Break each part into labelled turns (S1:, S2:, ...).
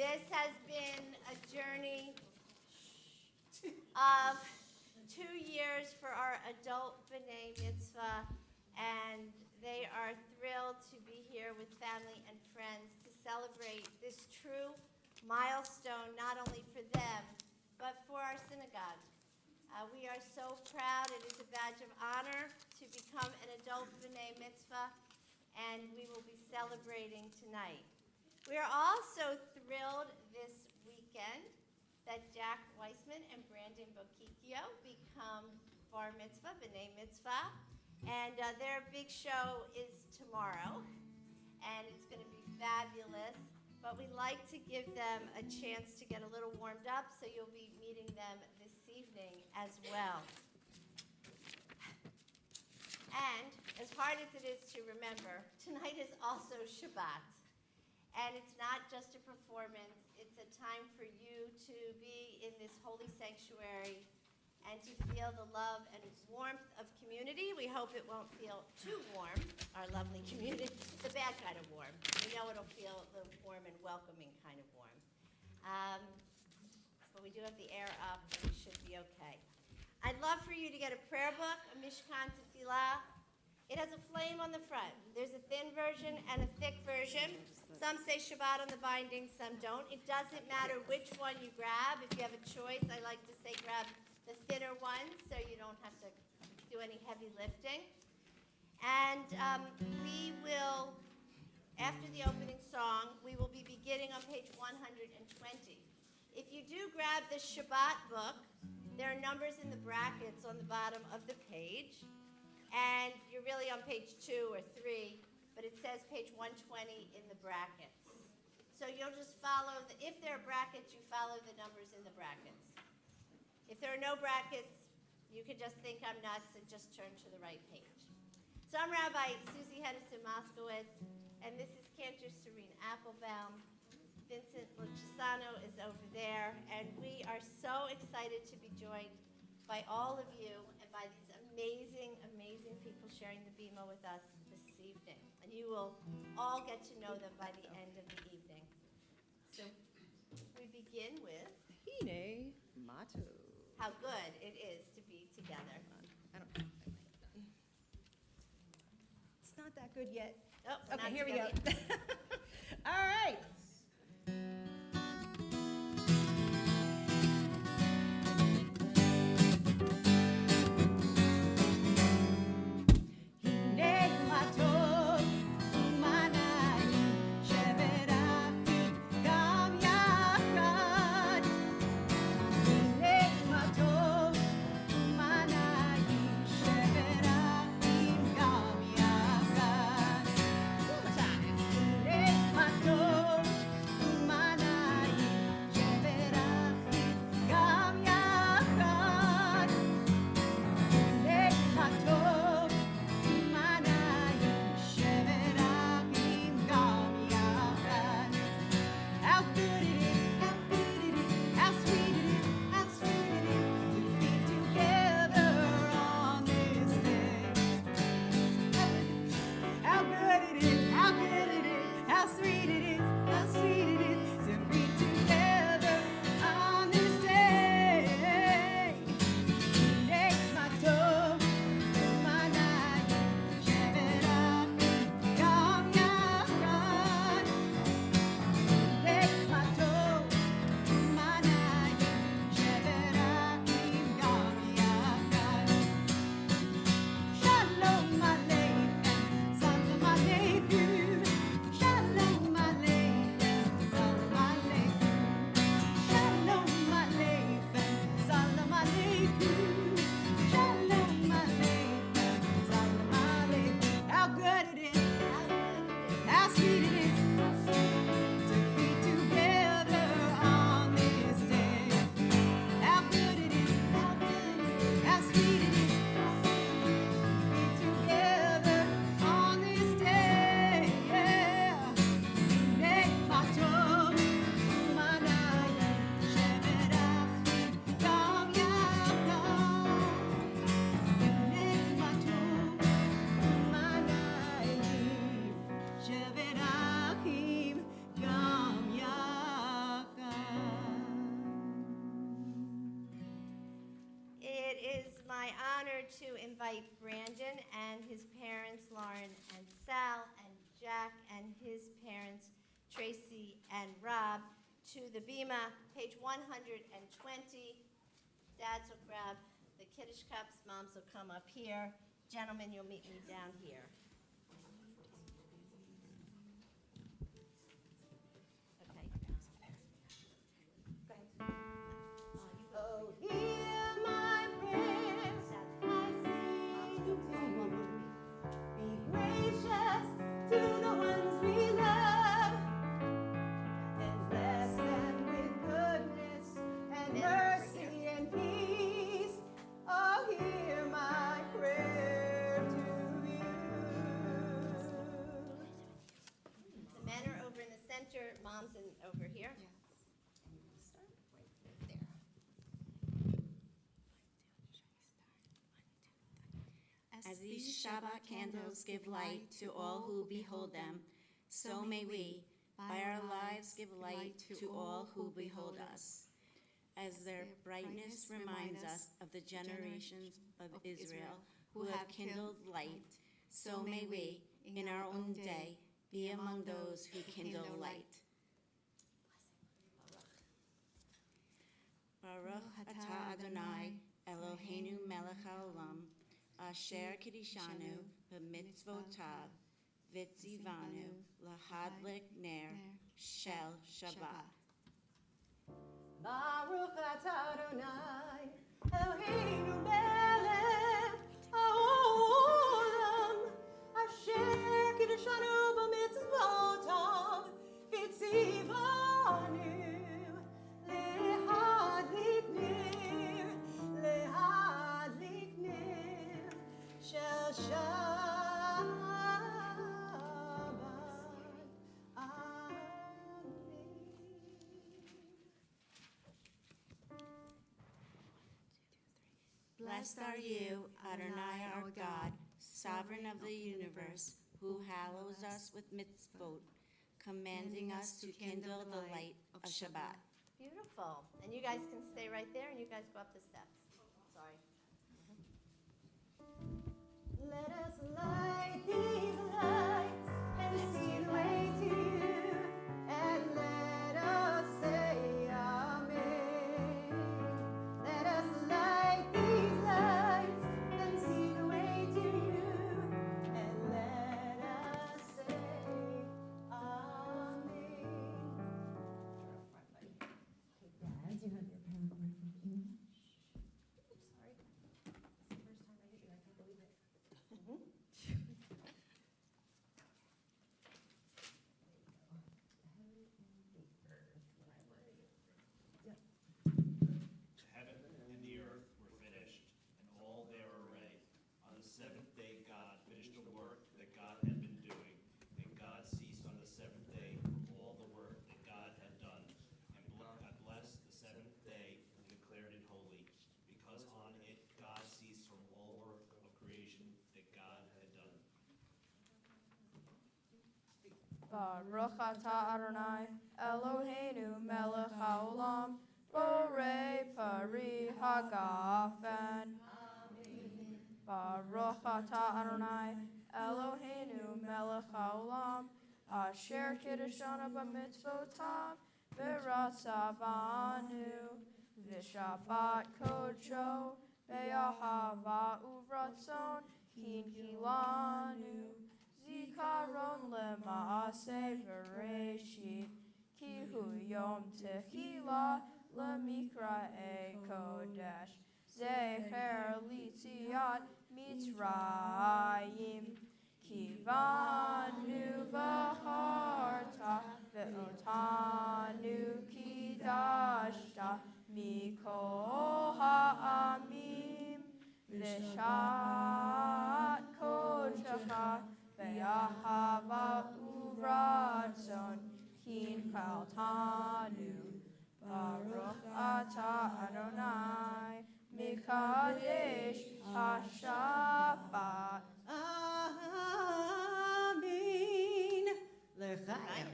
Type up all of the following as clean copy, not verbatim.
S1: This has been a journey of 2 years for our adult B'nai Mitzvah, and they are thrilled to be here with family and friends to celebrate this true milestone, not only for them, but for our synagogue. We are so proud. It is a badge of honor to become an adult B'nai Mitzvah, and we will be celebrating tonight. We are also thrilled this weekend that Jack Weissman and Brandon Bokikio become Bar Mitzvah, B'nai Mitzvah, and their big show is tomorrow, and it's going to be fabulous. But we like to give them a chance to get a little warmed up, so you'll be meeting them this evening as well. And as hard as it is to remember, tonight is also Shabbat. And it's not just a performance, it's a time for you to be in this holy sanctuary and to feel the love and warmth of community. We hope it won't feel too warm, our lovely community, the bad kind of warm. We know it'll feel the warm and welcoming kind of warm. But we do have the air up, and we should be okay. I'd love for you to get a prayer book, a Mishkan Tefillah. It has a flame on the front. There's a thin version and a thick version. Some say Shabbat on the binding, some don't. It doesn't matter which one you grab. If you have a choice, I like to say grab the thinner one so you don't have to do any heavy lifting. And we will, after the opening song, we will be beginning on page 120. If you do grab the Shabbat book, there are numbers in the brackets on the bottom of the page. And you're really on page 2 or 3, but it says page 120 in the brackets. So you'll just follow, if there are brackets, you follow the numbers in the brackets. If there are no brackets, you can just think I'm nuts and just turn to the right page. So I'm Rabbi Susie Moskowitz, and this is Cantor, Sarene, Appelbaum. Vincent Lucisano is over there, and we are so excited to be joined by all of you and by these amazing, amazing people sharing the bima with us this evening. And you will all get to know them by the end of the evening. So we begin with
S2: Hine Matu.
S1: how good it is to be together.
S2: It's not that good yet.
S1: Oh,
S2: Okay,
S1: not
S2: here we go.
S1: together.
S2: All right. One more time.
S1: to invite Brandon and his parents, Lauren and Sal, and Jack and his parents, Tracy and Rob, to the Bima, page 120. Dads will grab the Kiddush cups, moms will come up here. Gentlemen, you'll meet me down here. Okay.
S2: Oh, hear my prayers as we do. Be gracious to the ones we love, and bless them with goodness and mercy and peace. Oh, hear my prayer to you.
S1: The men are over in the center, moms and over here.
S3: As these Shabbat candles give light to all who behold them, so may we, by our lives, give light to all who behold us. As their brightness reminds us of the generations of Israel who have kindled light, so may we, in our own day, be among those who kindle light. Baruch atah Adonai, Eloheinu melech haolam, asher kiddushanu b'mitzvotav, v'tzivanu lahadlik ner shel Shabbat.
S2: Baruch atah Adonai, Eloheinu melech haolam, asher kiddushanu b'mitzvotav, v'tzivanu lehadlik ner shel Shabbat. Amen.
S3: Blessed are you, Adonai our God, sovereign of the universe, who hallows us with mitzvot, commanding us to kindle the light of Shabbat.
S1: Beautiful. And you guys can stay right there, and you guys go up the steps. Sorry.
S2: Let us light these lights and see the way to you, and let us say Amen. Let us light these lights and see the way to you, and let us say Amen. Dads, you have your parent record English. Sorry. It's the first time I hit you, I can't believe it.
S4: Heaven and the earth were finished, and all their array. On the seventh day God finished the work that God had been doing, and God ceased on the seventh day from all the work that God had done, and God blessed the seventh day and declared it holy, because on it God ceased from all work of creation that God had done.
S5: Baruch atah Adonai, Eloheinu melech haolam, borei pari hagafen. Baruch atah Adonai, Eloheinu melech haolam, asher kiddushanu b'mitzvotav, v'ratzavanu, v'shabbat kodsho, be'ahava uvratzon, kinkilanu. Zikaron lema'aseh v'reshit, ki hu yom tehila lemikra'e kodesh, zecher litziat mitzrayim, kivanu v'harta ve'otanu kidashta mikol ha'amim, v'shat kodshecha Ve'ahava uvratzon kin kaltanu. Baruch atah Adonai mikadesh hashabbat.
S2: Amen. L'chaim. Time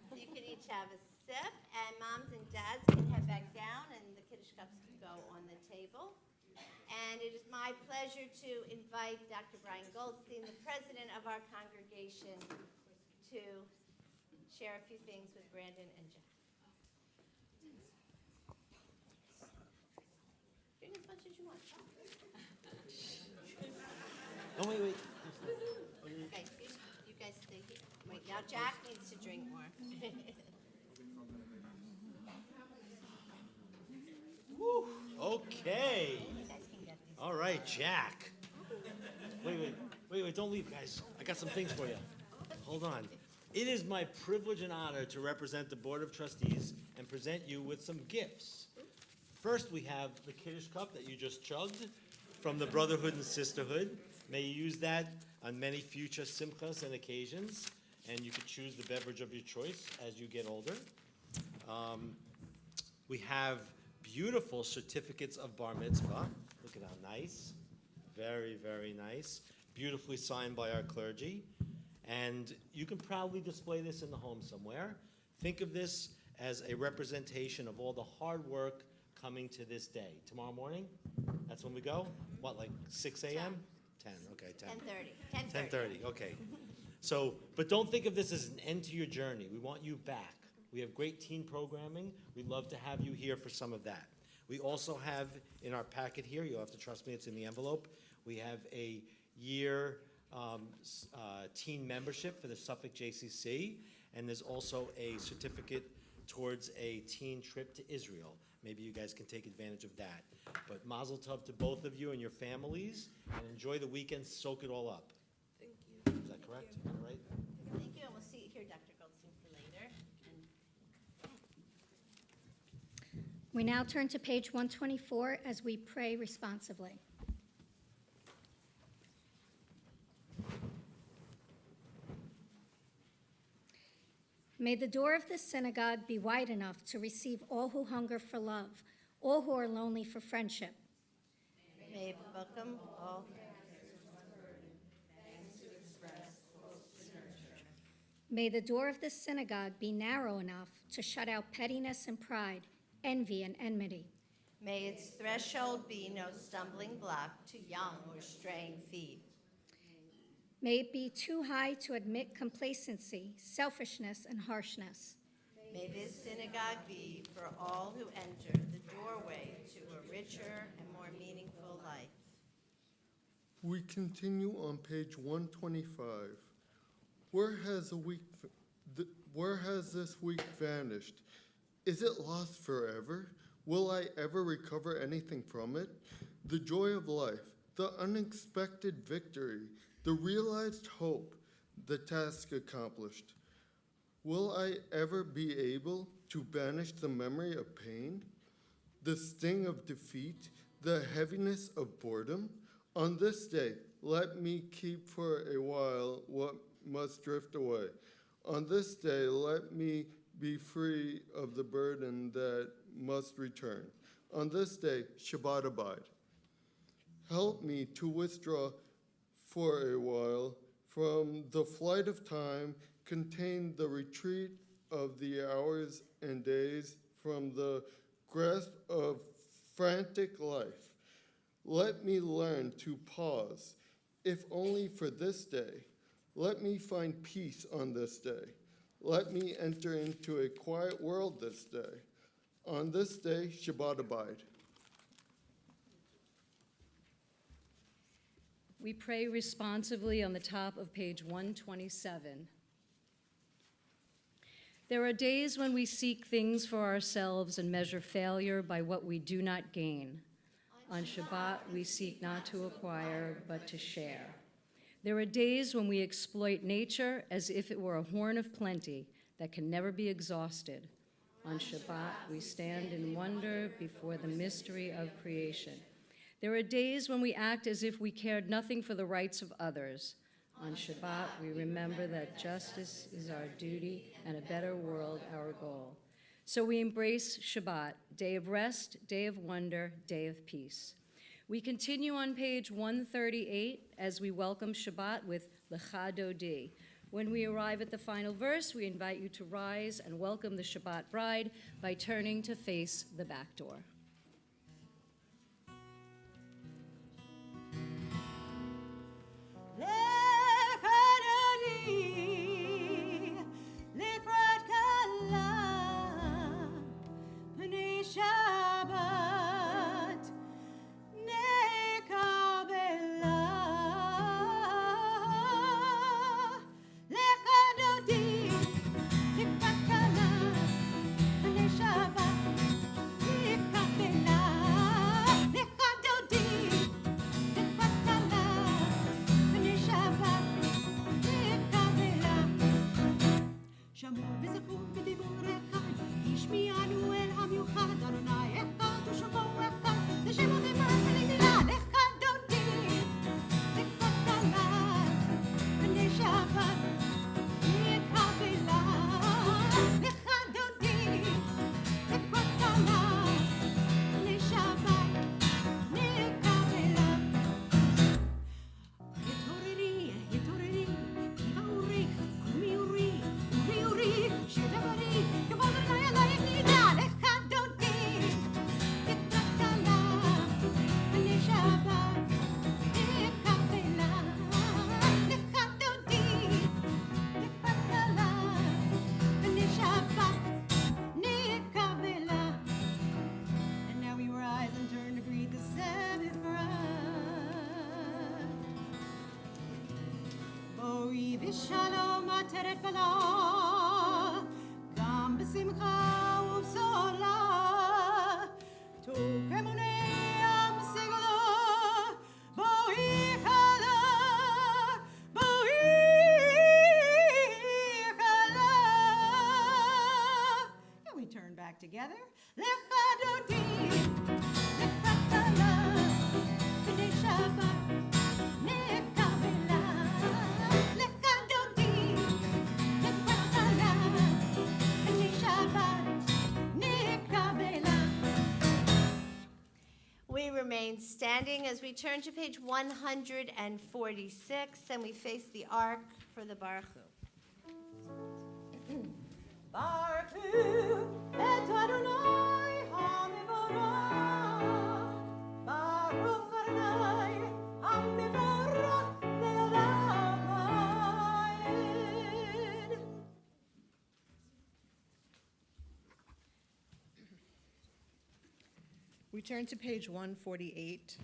S2: for some
S1: You can each have a sip, and moms and dads can head back down, and the Kiddush cups can go on the table. And it is my pleasure to invite Dr. Brian Goldstein, the president of our congregation, to share a few things with Brandon and Jack. Drink as much as you want.
S6: Oh, wait.
S1: Okay, you guys stay here. Wait, now Jack needs to drink more.
S6: Woo, okay.
S1: You guys can get these.
S6: All right, Jack. Wait, don't leave, guys. I got some things for you. Hold on. It is my privilege and honor to represent the Board of Trustees and present you with some gifts. First, we have the Kiddush cup that you just chugged from the Brotherhood and Sisterhood. May you use that on many future simchas and occasions, and you could choose the beverage of your choice as you get older. We have beautiful certificates of bar mitzvah. Look at how nice. Very, very nice. Beautifully signed by our clergy. And you can proudly display this in the home somewhere. Think of this as a representation of all the hard work coming to this day. Tomorrow morning, that's when we go? What, like 6 a.m.? 10, okay, 10.
S1: 10:30.
S6: 10:30, okay. So, but don't think of this as an end to your journey. We want you back. We have great teen programming. We'd love to have you here for some of that. We also have in our packet here, you'll have to trust me, it's in the envelope, we have a year teen membership for the Suffolk JCC, and there's also a certificate towards a teen trip to Israel. Maybe you guys can take advantage of that. But mazel tov to both of you and your families, and enjoy the weekend, soak it all up.
S5: Thank you.
S6: Is that correct? All right?
S1: Thank you, and we'll see you here, Dr. Goldstein, for later.
S7: We now turn to page 124 as we pray responsively. May the door of this synagogue be wide enough to receive all who hunger for love, all who are lonely for friendship.
S1: May it welcome all.
S7: May the door of this synagogue be narrow enough to shut out pettiness and pride, envy and enmity.
S1: May its threshold be no stumbling block to young or straying feet.
S7: May it be too high to admit complacency, selfishness, and harshness.
S1: May this synagogue be, for all who enter, the doorway to a richer and more meaningful life.
S8: We continue on page 125. Where has this week vanished? Is it lost forever? Will I ever recover anything from it? The joy of life, the unexpected victory, the realized hope, the task accomplished. Will I ever be able to banish the memory of pain, the sting of defeat, the heaviness of boredom? On this day, let me keep for a while what must drift away. On this day, let me be free of the burden that must return. On this day, Shabbat abide. Help me to withdraw for a while from the flight of time, contain the retreat of the hours and days from the grasp of frantic life. Let me learn to pause, if only for this day. Let me find peace on this day. Let me enter into a quiet world this day. On this day, Shabbat abide.
S9: We pray responsively on the top of page 127. There are days when we seek things for ourselves and measure failure by what we do not gain. On Shabbat, we seek not to acquire, but to share. There are days when we exploit nature as if it were a horn of plenty that can never be exhausted. On Shabbat, we stand in wonder before the mystery of creation. There are days when we act as if we cared nothing for the rights of others. On Shabbat, we remember that justice is our duty and a better world our goal. So we embrace Shabbat, day of rest, day of wonder, day of peace. We continue on page 138 as we welcome Shabbat with Lecha Dodi. When we arrive at the final verse, we invite you to rise and welcome the Shabbat bride by turning to face the back door.
S2: בדיבור אחד, השמיענו אל המיוחד, אדוני אחד ושמו אחד, לשם ודבר ולמילה, לך דודי, לך תלת, בני שבת, נקבלה, לך דודי, לך תלת, בני שבת, נקבלה. התעוררי, התעוררי, כי באורי, קומי אורי, אורי אורי, שדברי, כבוד אדוני אלוהים נידע, לך דודי, לך תלת, בני שבת, נקבלה, לך דודי, לך תלת, בני שבת, נקבלה. And now we rise and turn to greet the Sabbath bride. בואי בשלום עטרת בלה, גם בשמחה ובשולה, תוך אמוני עם סגולה, בואי חלה, בואי חלה. And we turn back together. לך דודי, לך חלה, בני שבת, נקבלה. לך דודי, לך חלה, בני שבת, נקבלה.
S1: We remain standing as we turn to page 146 and we face the ark for the Baruch Hu.
S2: Baruch Hu et Adonai HaMevorach. Baruch Adonai HaMevorach le'olam va'ed.
S10: We turn to page 148.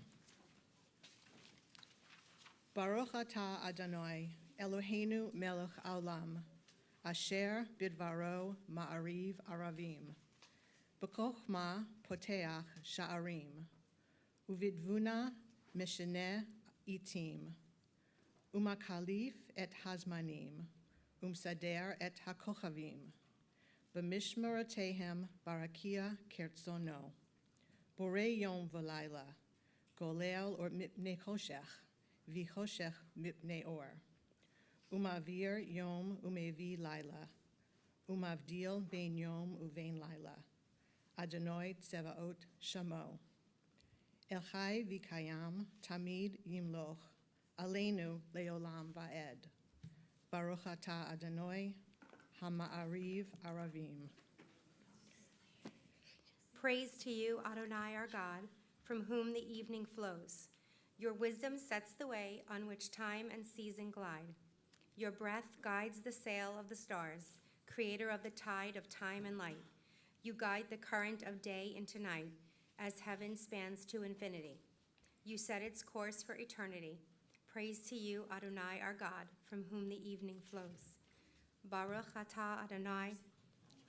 S10: Baruch atah Adonai, Eloheinu melech haolam, asher bidvaro ma'ariv aravim, b'chokhmah poteach sha'arim, uvidvuna misheneh itim, umakalif et hazmanim, umsader et hakochavim, b'mishmerotehem barakia kertzono. Borei yom v'layla, golel or mipnei choshech, v'choshech mipnei or. Umavir yom umevi layla, umavdil bein yom uvein layla. Adonai tsevaot shamo. Elchai v'kayam tamid yimloch, aleinu leolam va'ed. Baruch atah Adonai, hama'ariv aravim.
S11: Praise to you, Adonai our God, from whom the evening flows. Your wisdom sets the way on which time and season glide. Your breath guides the sail of the stars, creator of the tide of time and light. You guide the current of day into night, as heaven spans to infinity. You set its course for eternity. Praise to you, Adonai our God, from whom the evening flows. Baruch atah Adonai,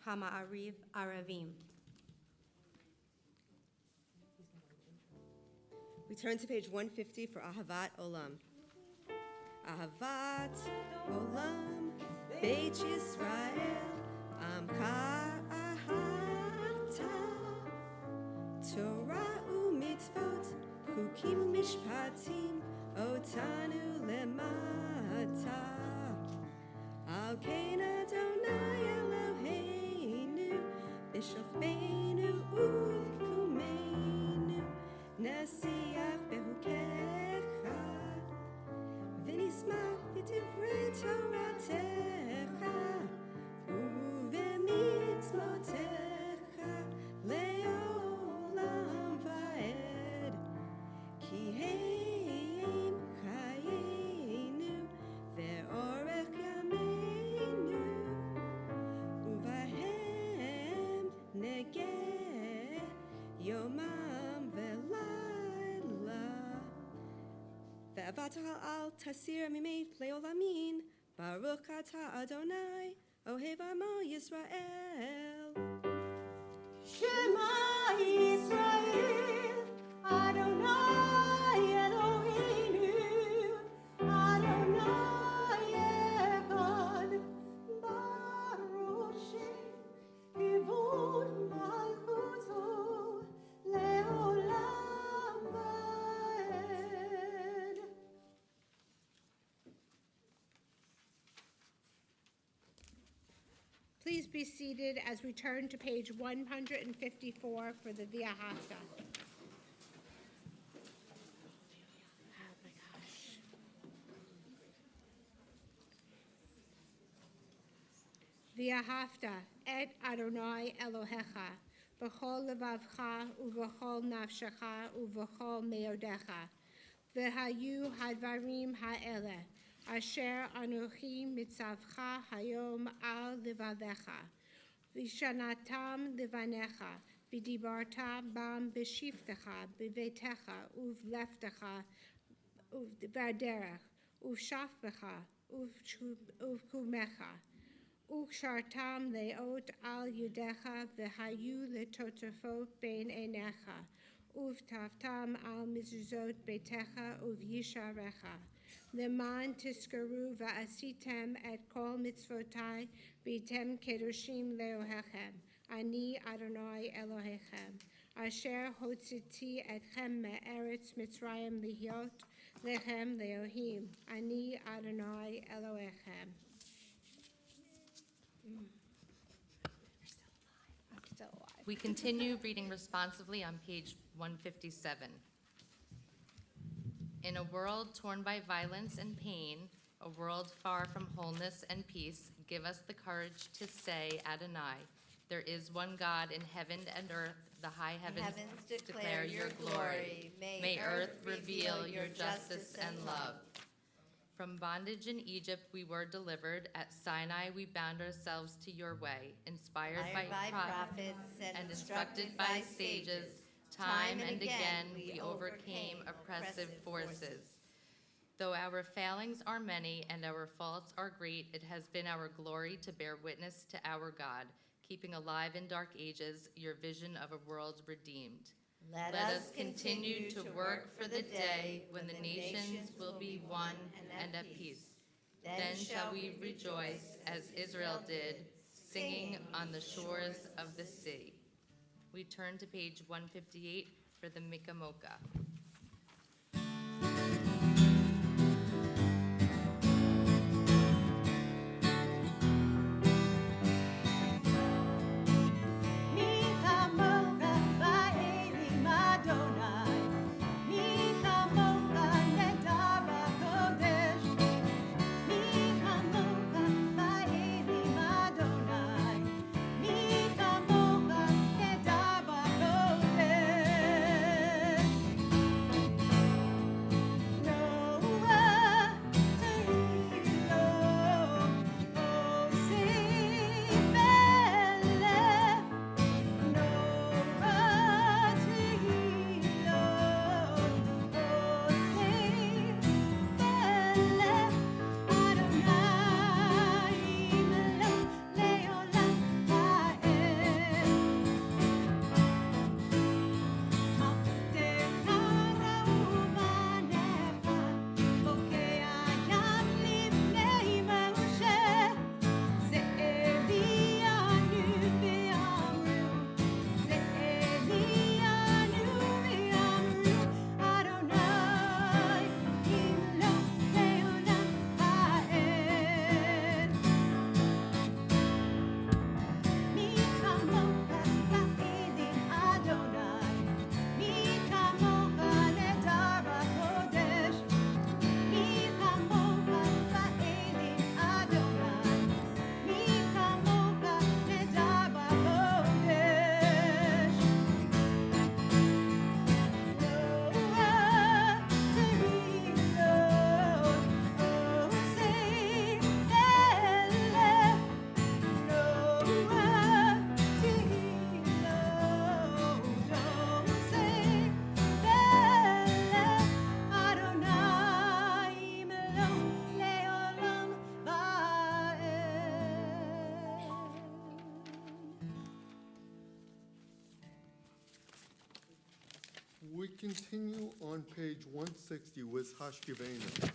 S11: hama'ariv aravim.
S12: We turn to page 150 for Ahavat Olam. Ahavat Olam, Beit Yisrael, Amcha Ahavta, Torah u'mitzvot, Chukim u'mishpatim, Otanu lemata. Al kein Adonai Eloheinu, B'shofbeinu u'v'kumeinu, Nasiach behukecha, v'nismach b'divrei Toratecha, u'v'mitzvotecha le'olam va'ed. Ki heim chayenu ve'orech yameinu, u'vahem negeh yomam ve'layla. Ve'avatah al tasir mimei le'olamin, Baruch atah Adonai, Ohev Amo Yisrael.
S2: Shema Yisrael, Adonai Eloheinu, Adonai Echad, Baruch Shem
S13: be seated as we turn to page 154 for the Via Hafta. Via Hafta, et Adonai Elohecha, v'chol levavcha, uv'chol nafshecha, uv'chol meodecha. V'hayu hadvarim ha'ele, asher anochi mitzavcha hayom al levavecha. V'shanatam levanecha, v'dibarta bam b'shiftecha, b'vetecha, uv'leftecha, uv'vaderech, uv'shafbecha, uv'kumecha. Ukshartam leot al yudecha v'hayu letotafot bein enecha uvtaftam al mizuzot betecha uv'yisharecha leman tiskaru va'asitem et kol mitzvotai v'tem kedoshim leohechem ani Adonai Elohechem asher hotziti etchem me'eretz Mitzrayim lihiot lechem leohim ani Adonai Elohechem.
S14: We continue reading responsively on page 157. In a world torn by violence and pain, a world far from wholeness and peace, give us the courage to say, Adonai, there is one God in heaven and earth, the high heavens declare your glory. May earth reveal your justice and love. From bondage in Egypt we were delivered. At Sinai we bound ourselves to your way. Inspired by prophets and instructed by sages, time and again we overcame oppressive forces. Though our failings are many and our faults are great, it has been our glory to bear witness to our God, keeping alive in dark ages your vision of a world redeemed. Let us continue to work for the day when the nations will be one and at peace. Then shall we rejoice as Israel did, singing on the shores of the sea. We turn to page 158 for the Mikamoka.
S8: We continue on page 160 with Hashkivena.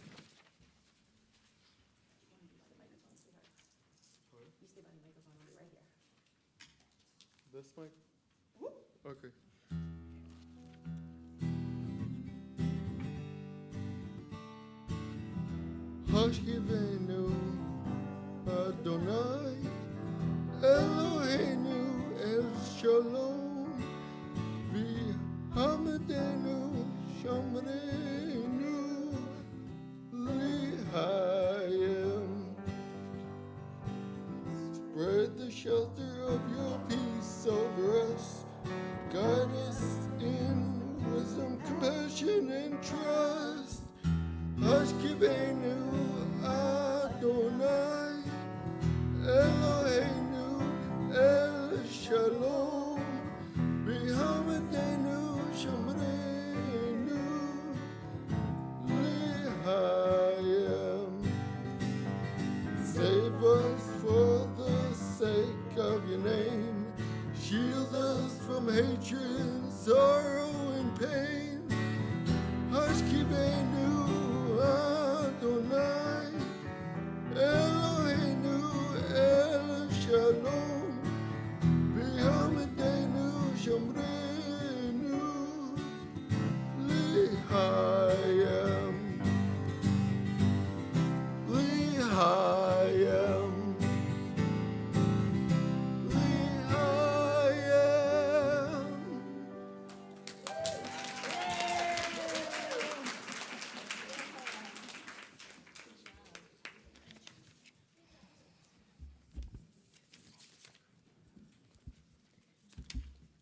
S8: This mic? Okay. Hashkivenu Adonai Eloheinu El Shalom, V'Hamidenu Shomreinu L'Hayim. Spread the shelter of your peace over us. Guide us in wisdom, compassion, and trust. Hashkivenu Adonai, Eloheinu El Shalom, B'Hamidenu Shomreinu L'Hayim. Save us for the sake of your name. Shield us from hatred, sorrow, and pain. Hashkivenu Adonai, Eloheinu El Shalom, V'Hamidenu Shomreinu L'Hayim. L'Hayim.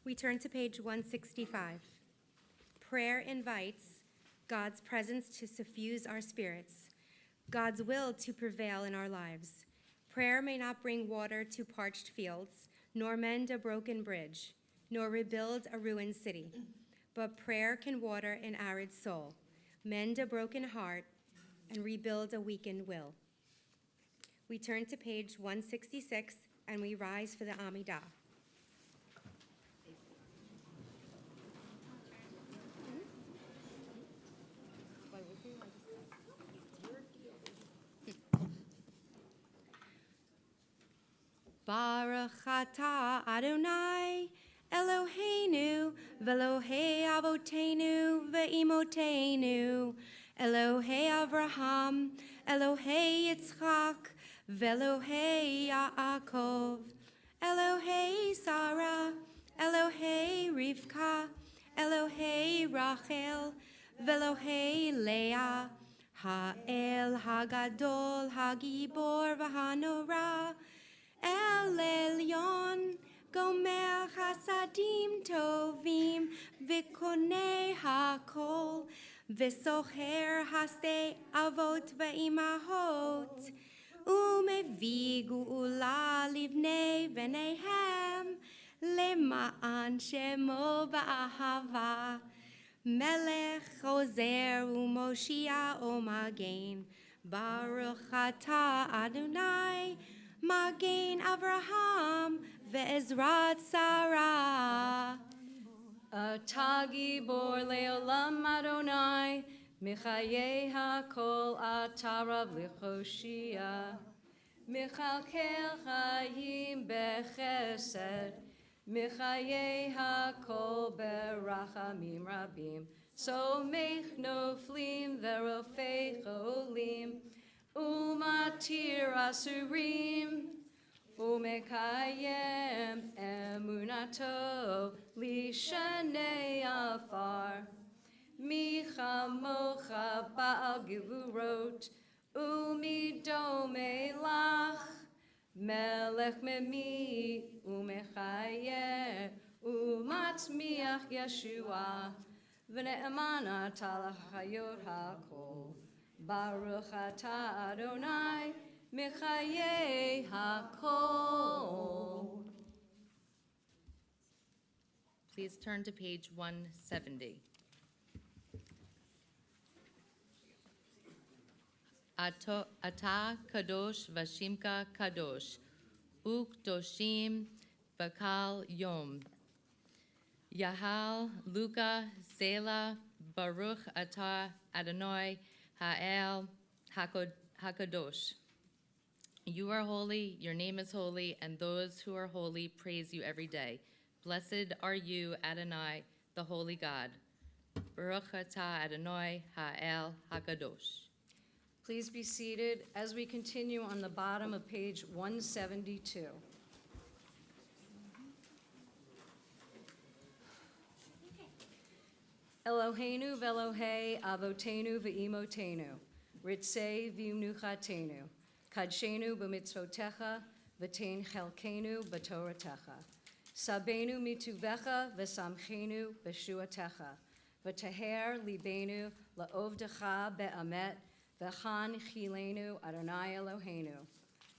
S11: We turn to page 165. Prayer invites God's presence to suffuse our spirits, God's will to prevail in our lives. Prayer may not bring water to parched fields, nor mend a broken bridge, nor rebuild a ruined city. But prayer can water an arid soul, mend a broken heart, and rebuild a weakened will. We turn to page 166 and we rise for the Amidah. Baruch atah Adonai Eloheinu v'Elohei Avotenu v'Imotenu Elohei Avraham Elohei Yitzchak v'Elohei Yaakov Elohei Sarah Elohei Rivka Elohei Rachel v'Elohei Leah Ha'el Hagadol Hagibor v'Hanorah El Elyon, Gomer Chasadim Tovim, V'Konei HaKol, V'Socher Hasei Avot V'Imahot, Umevi Geula Livnei V'neihem, Lema'an Shemo Ba'ahava, Melech Ozer U'Moshia O'Magen, Baruch atah Adonai, Magen Avraham ve'ezrat Sarah.
S9: Atah gibor le'olam Adonai, Michayei hakol atah Rav lichoshia. Michalkel chayim bechesed, Michayei hakol berachamim rabim. Somech noflim ve'rofei cholim, Umatir asurim, umekayem emunato lishanei afar. Micha mocha ba'al givurot, umidome lach, melech memi umechayeh, umatmiach Yeshua, v'ne'emana talachayot hakol. Baruch atah Adonai, Michayei hakol.
S14: Please turn to page 170. Atah kadosh v'shimka kadosh, ukdoshim bakal yom. Yahal, Luka, Zela, Baruch atah Adonai, Ha'el HaKadosh. You are holy, your name is holy, and those who are holy praise you every day. Blessed are you, Adonai, the holy God. Baruch atah Adonai Ha'el HaKadosh.
S9: Please be seated as we continue on the bottom of page 172. Eloheinu velohei avotenu ve'imotenu, ritzei v'imnuchatenu, kadshenu b'mitzvotecha, v'tein chelkenu b'toratecha. Sabenu mituvecha v'samchenu b'shuatecha, v'teher libenu la'ovdecha be'amet, v'chan chilenu Adonai Eloheinu.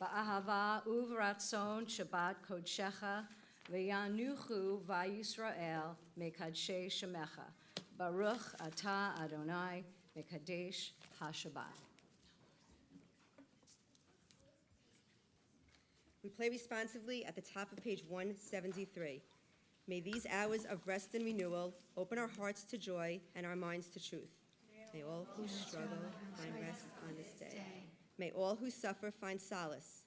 S9: Ba'ahava uvratzon Shabbat kodshecha, v'yanuchu v'Yisrael mekadshei shemecha. Baruch atah Adonai mekadesh haShabbat.
S12: We play responsively at the top of page 173. May these hours of rest and renewal open our hearts to joy and our minds to truth. May all who struggle find rest on this day. May all who suffer find solace.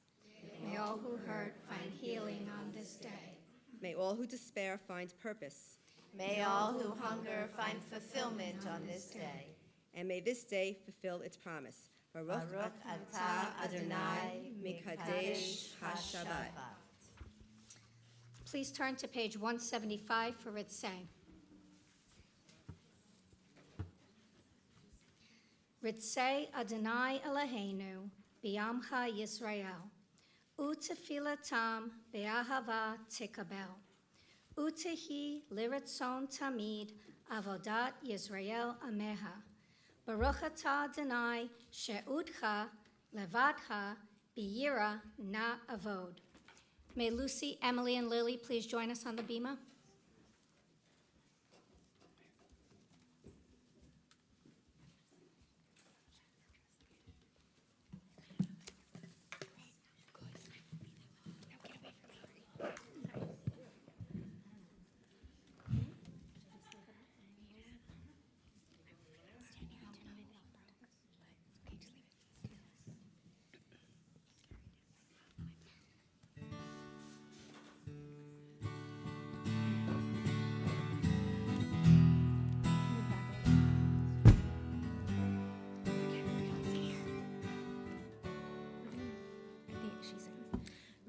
S7: May all who hurt find healing on this day.
S12: May all who despair find purpose.
S1: May all who hunger find fulfillment on this day.
S12: And may this day fulfill its promise. Baruch atah Adonai mikadesh haShabbat.
S7: Please turn to page 175 for Ritzei. Ritzei Adonai Eloheinu b'yamcha Yisrael, u'tefilatam be'ahava tikabel, u'tehi liratzon tamid avodat Yisrael ameha, Baruch atah Adonai she'udcha levadcha b'yira na avod. May Lucy, Emily, and Lily please join us on the bima.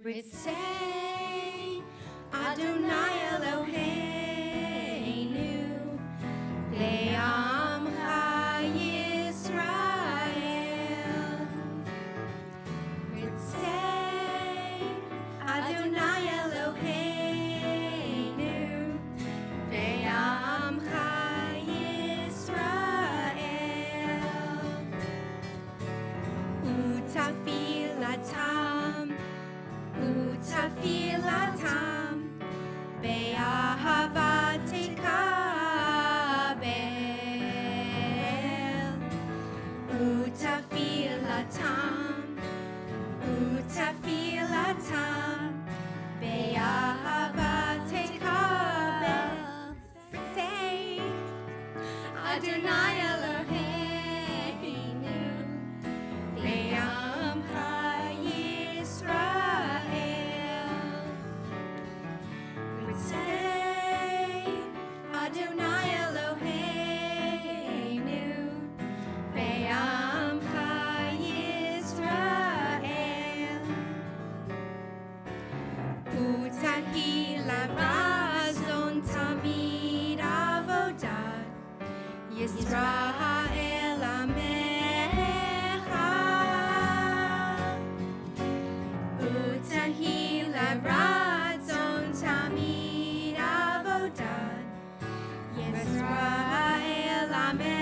S11: Ritzei Adonai Eloheinu be'amcha Yisrael. Ritzei Adonai Eloheinu be'amcha Yisrael. Utafilatam Utafilatam be'ahavat tekabel. Utafilatam be'ahavat tekabel. Say Adonai Eloheinu be'amcha Say Adonai Eloheinu be'amcha Yisrael. Utahi larazon tamid avodat Yisrael amecha. Utahi larazon tamid avodat Yisrael amecha.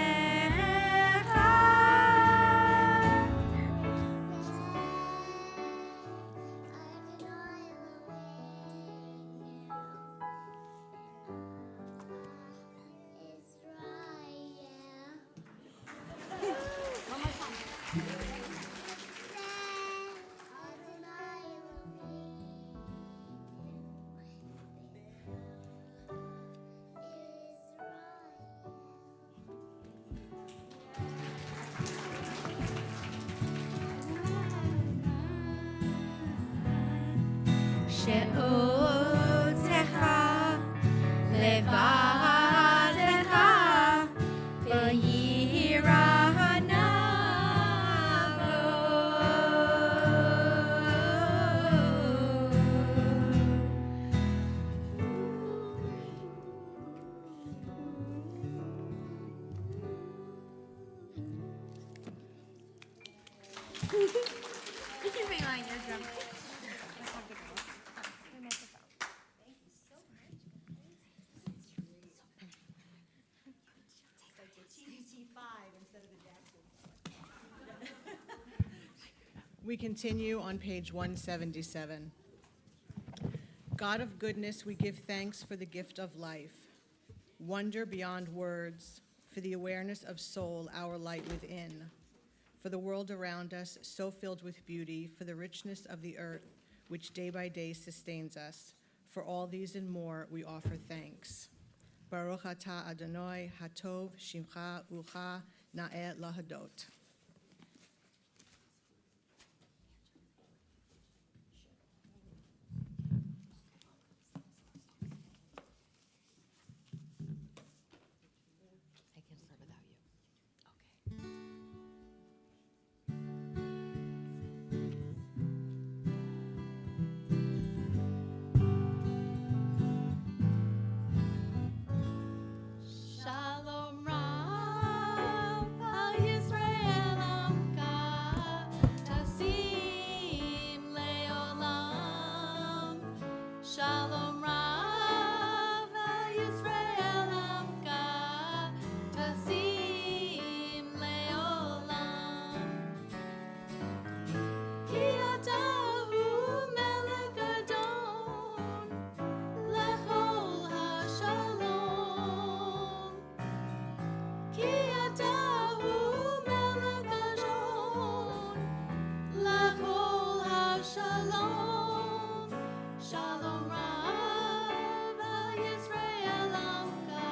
S13: You can bring on your drum.
S10: We continue on page 177. God of goodness, we give thanks for the gift of life, wonder beyond words, for the awareness of soul, our light within, for the world around us, so filled with beauty, for the richness of the earth, which day by day sustains us. For all these and more, we offer thanks. Baruch atah Adonai, hatov, shimcha, ucha, na'eh lahadot.
S14: I can start without you. Okay. Shalom Rav, Yisrael Amka, Tasim Leolam. Shalom Rav, Yisrael Amka, Tasim Leolam. Ki atahu melech Adon, lechol hashalom. Ki atahu melech Adon, lechol hashalom. Shalom Rav, Yisrael Amka,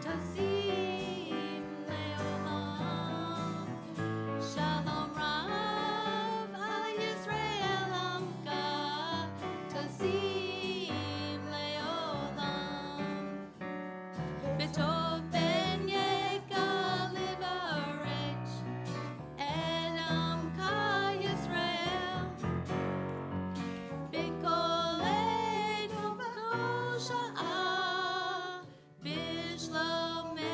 S14: Tasim Leolam. Shalom Rav, Yisrael Amka, Tasim Leolam. B'tov ben Yegal livarech, et Amka Yisrael. B'kol eino v'kol sha'ah, b'shlomecha.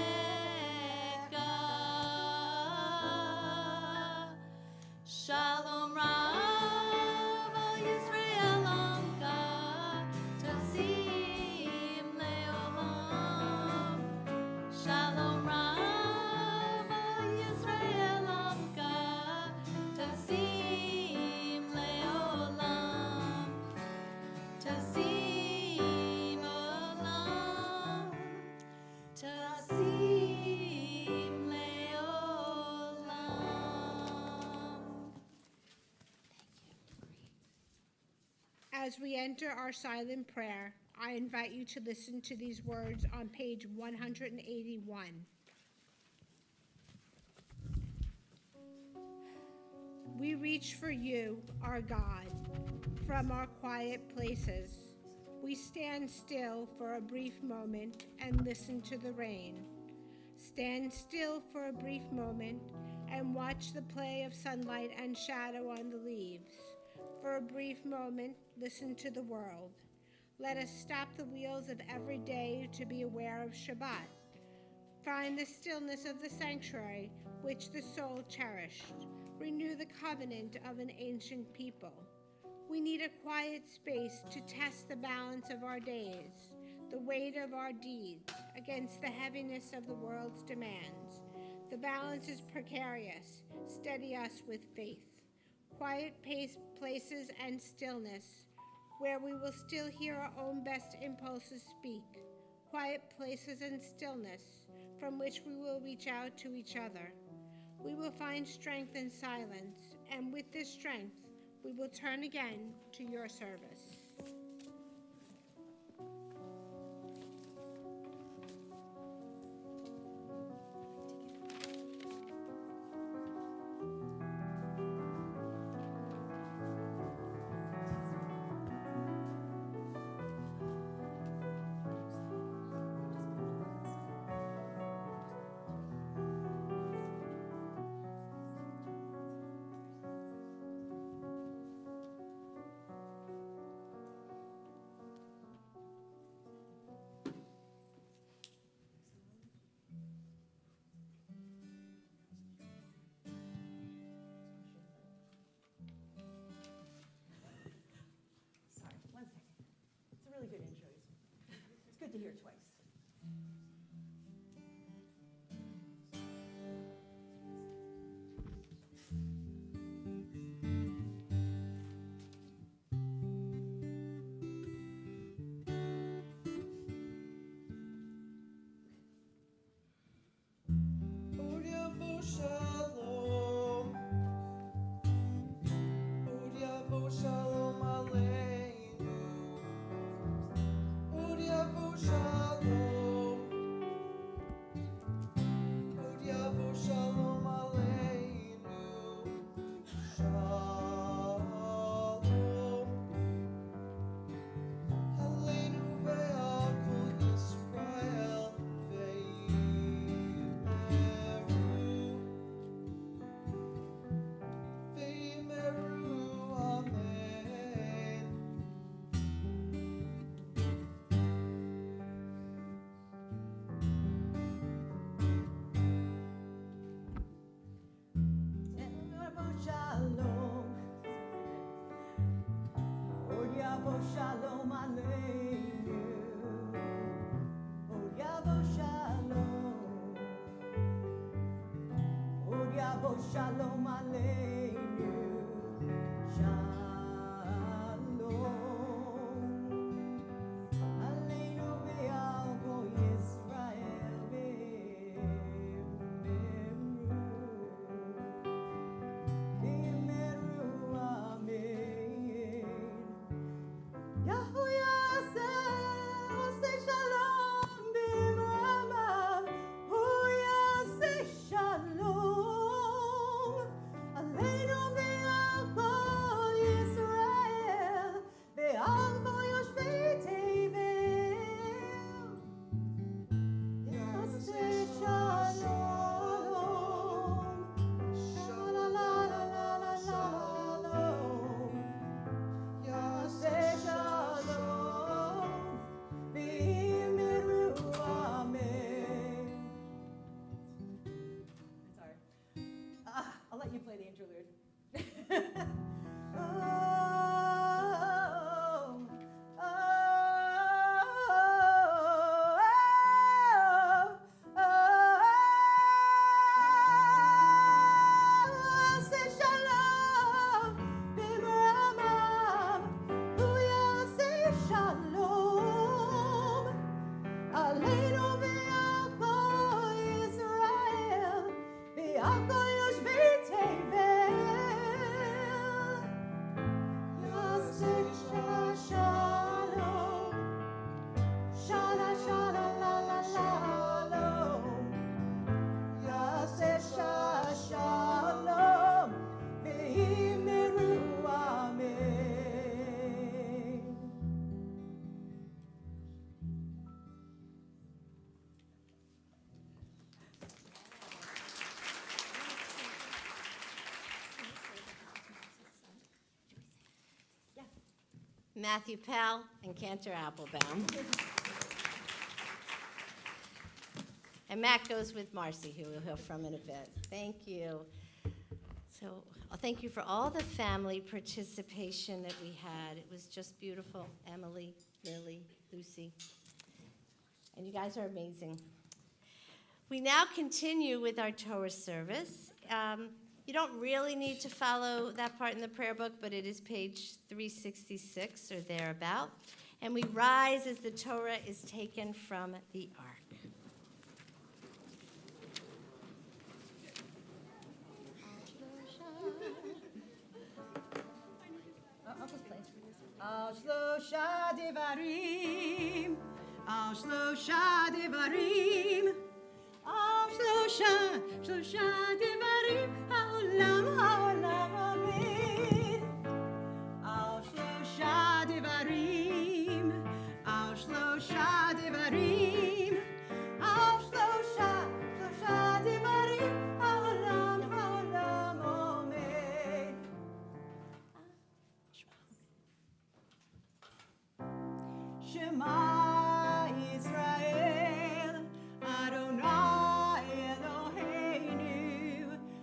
S14: Shalom Rav, Yisrael Amka, Tasim Leolam. Shalom Rav, Yisrael Amka, Tasim Leolam. Tasim Olam. Tasim Leolam.
S13: As we enter our silent prayer, I invite you to listen to these words on page 181. We reach for you, our God, from our quiet places. We stand still for a brief moment and listen to the rain. Stand still for a brief moment and watch the play of sunlight and shadow on the leaves. For a brief moment, listen to the world. Let us stop the wheels of every day to be aware of Shabbat. Find the stillness of the sanctuary which the soul cherished. Renew the covenant of an ancient people. We need a quiet space to test the balance of our days, the weight of our deeds against the heaviness of the world's demands. The balance is precarious. Steady us with faith. Quiet places and stillness, where we will still hear our own best impulses speak. Quiet places and stillness, from which we will reach out to each other. We will find strength in silence, and with this strength, we will turn again to your service.
S2: hear twice. Shalom Aleinu, Od Yavo Shalom, Od Yavo Shalom Aleinu, Shalom, Aleinu ve'al Kol Yisrael v'yimeru, amen. Yahu Yaseh Shalom b'mamav, Hu Yaseh Shalom Aleinu ve'al Kol Yisrael ve'al Kol Yoshvei Tevel. Yaseh Shalom, Shalom. Yaseh Shalom, v'yimeru, amen. Sorry. I'll let you play the interlude. Oh, oh, Yaseh Shalom, b'mamav, Hu Yaseh Shalom Aleinu ve'al Kol Yisrael ve'al Kol Yoshvei Tevel. Yaseh Shalom, Shalom, Shalom. Yaseh Shalom, v'yimeru, amen.
S1: Matthew Pell and Cantor Appelbaum. And Matt goes with Marcy, who we'll hear from in a bit. Thank you. So thank you for all the family participation that we had. It was just beautiful. Emily, Lily, Lucy. And you guys are amazing. We now continue with our Torah service. You don't really need to follow that part in the prayer book, but it is page 366 or thereabout. And we rise as the Torah is taken from the ark.
S2: I'll just play. Al Shlosha Devarim, Al Shlosha Devarim, Al Shlosha Devarim, Haolam Amen. Al Shlosha Devarim, Al Shlosha Devarim, Al Shlosha Devarim, Haolam Amen. Shema Yisrael, Adonai Eloheinu,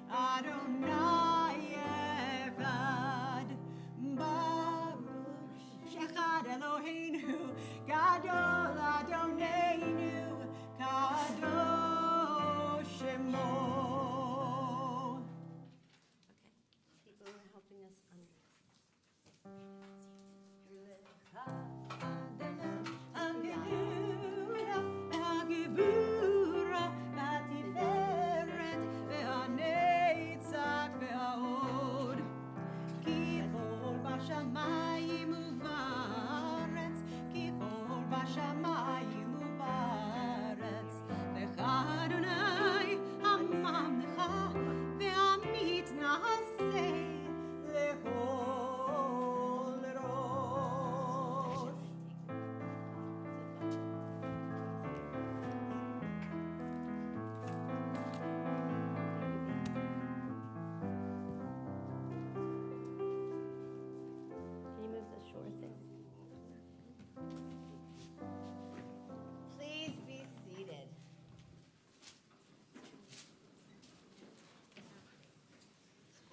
S2: Adonai Echad, Baruch Shechad Eloheinu, Gadol Adonai.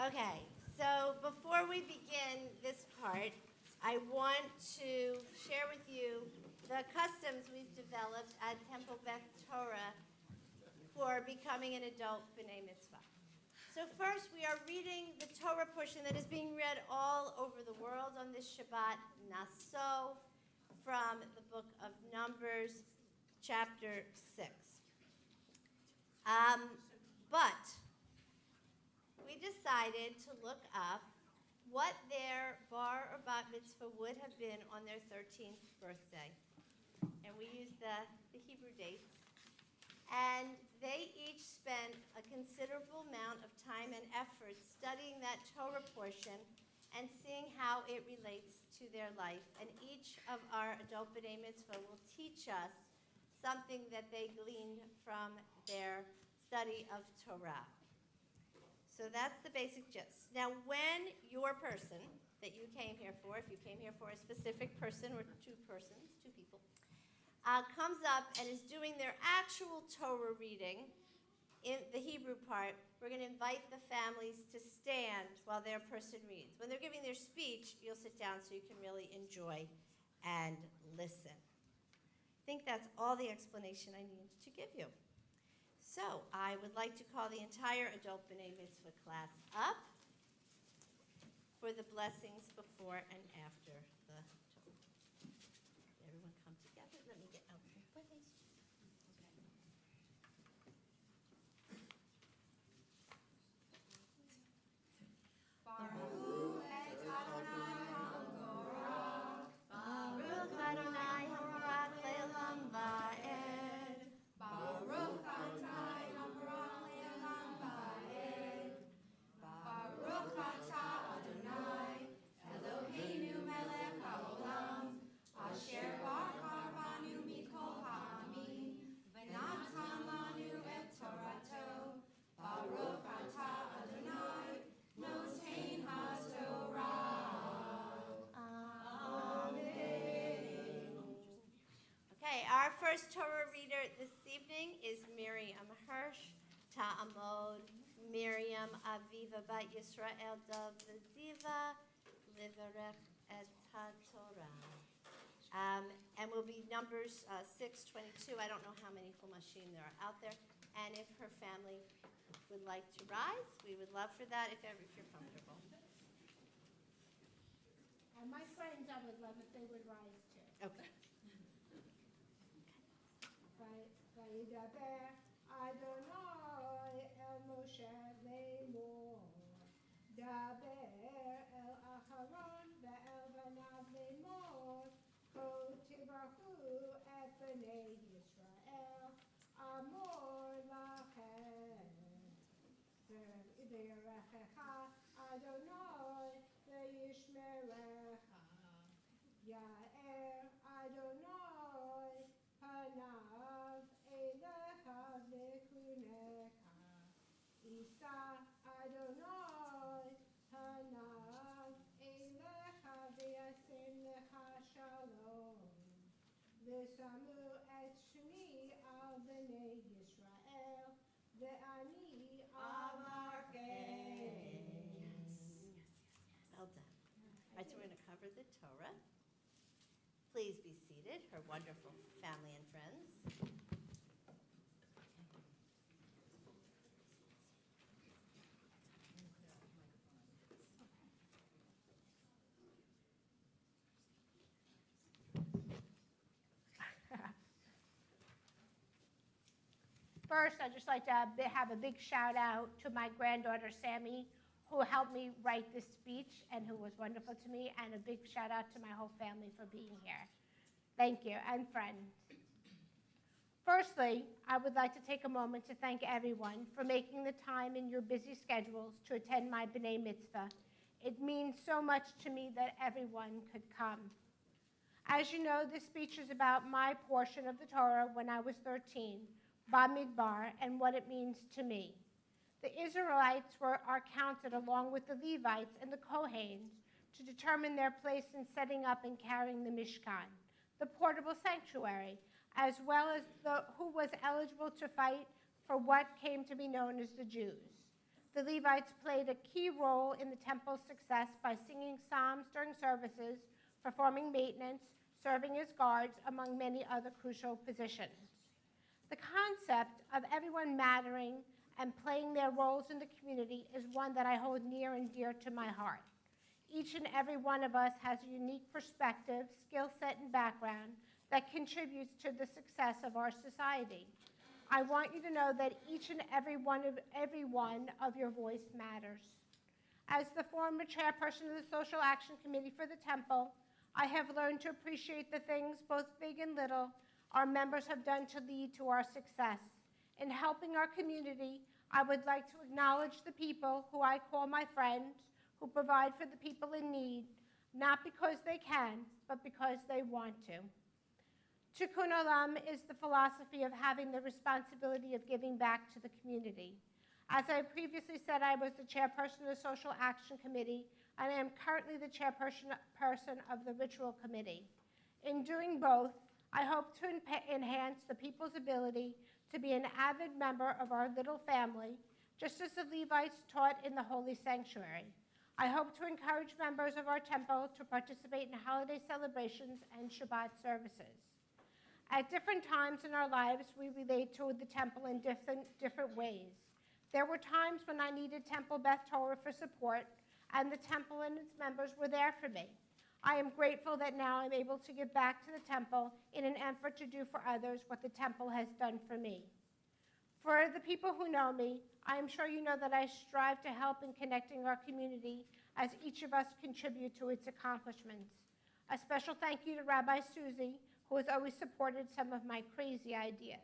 S1: Okay, so before we begin this part, I want to share with you the customs we've developed at Temple Beth Torah for becoming an adult B'nai Mitzvah. So first, we are reading the Torah portion that is being read all over the world on this Shabbat, Naso, from the book of Numbers, chapter 6. But we decided to look up what their bar or bat mitzvah would have been on their 13th birthday. And we used the Hebrew dates. And they each spent a considerable amount of time and effort studying that Torah portion and seeing how it relates to their life. And each of our adult B'nai Mitzvah will teach us something that they gleaned from their study of Torah. So that's the basic gist. Now, when your person that you came here for, if you came here for a specific person or two people, comes up and is doing their actual Torah reading, in the Hebrew part, we're going to invite the families to stand while their person reads. When they're giving their speech, you'll sit down so you can really enjoy and listen. I think that's all the explanation I need to give you. So I would like to call the entire adult B'nai Mitzvah class up for the blessings before and after the Torah. Everyone come together. Let me get out the place. Baruch Adonai Hamarach Le'olam Va'ed. Baruch Adonai Hamarach Le'olam Va'ed. Baruch Atah Adonai Eloheinu melech haolam asher barak banu mikol ha'amim v'natan lanu et Torato. Baruch Atah Adonai notein haTorah. Okay, our first Torah reader this evening is Miriam Hirsch, Ta'amod, Miriam Aviva Bat Yisrael Dov Ziva, Liverech et HaTorah. And will be Numbers 6:22. I don't know how many Chumashim there are out there. And if her family would like to rise, we would love for that if you're comfortable.
S13: And my friends, I would love if they would rise too.
S1: Okay.
S13: וידבר אדוני אל משה לאמור, דבר אל אהרון ואל בניו לאמור, כה תברכו את בני ישראל, אמור לכם. ויברכך אדוני וישמרך, יאר אדוני פניו אליך וחונך, יישא אדוני פניו אליך וישם לך שלום, ושמו את שמי על בני ישראל, ואני אברכם.
S1: Well done. All right, so we're going to cover the Torah. Please be seated, her wonderful family and friends.
S13: First, I'd just like to have a big shout out to my granddaughter, Sammy, who helped me write this speech and who was wonderful to me, and a big shout out to my whole family for being here. Thank you, and friends. Firstly, I would like to take a moment to thank everyone for making the time in your busy schedules to attend my B'nai Mitzvah. It means so much to me that everyone could come. As you know, this speech is about my portion of the Torah when I was 13, Bamidbar, and what it means to me. The Israelites are counted along with the Levites and the Kohanes to determine their place in setting up and carrying the Mishkan, the portable sanctuary, as well as who was eligible to fight for what came to be known as the Jews. The Levites played a key role in the temple's success by singing psalms during services, performing maintenance, serving as guards, among many other crucial positions. The concept of everyone mattering and playing their roles in the community is one that I hold near and dear to my heart. Each and every one of us has a unique perspective, skill set, and background that contributes to the success of our society. I want you to know that each and every one of your voice matters. As the former chairperson of the Social Action Committee for the Temple, I have learned to appreciate the things, both big and little, our members have done to lead to our success. In helping our community, I would like to acknowledge the people who I call my friends, who provide for the people in need, not because they can, but because they want to. Tikkun Olam is the philosophy of having the responsibility of giving back to the community. As I previously said, I was the chairperson of the Social Action Committee, and I am currently the chairperson of the Ritual Committee. In doing both, I hope to enhance the people's ability to be an avid member of our little family, just as the Levites taught in the Holy Sanctuary. I hope to encourage members of our temple to participate in holiday celebrations and Shabbat services. At different times in our lives, we relate to the temple in different ways. There were times when I needed Temple Beth Torah for support, and the temple and its members were there for me. I am grateful that now I'm able to give back to the temple in an effort to do for others what the temple has done for me. For the people who know me, I am sure you know that I strive to help in connecting our community as each of us contribute to its accomplishments. A special thank you to Rabbi Susie, who has always supported some of my crazy ideas.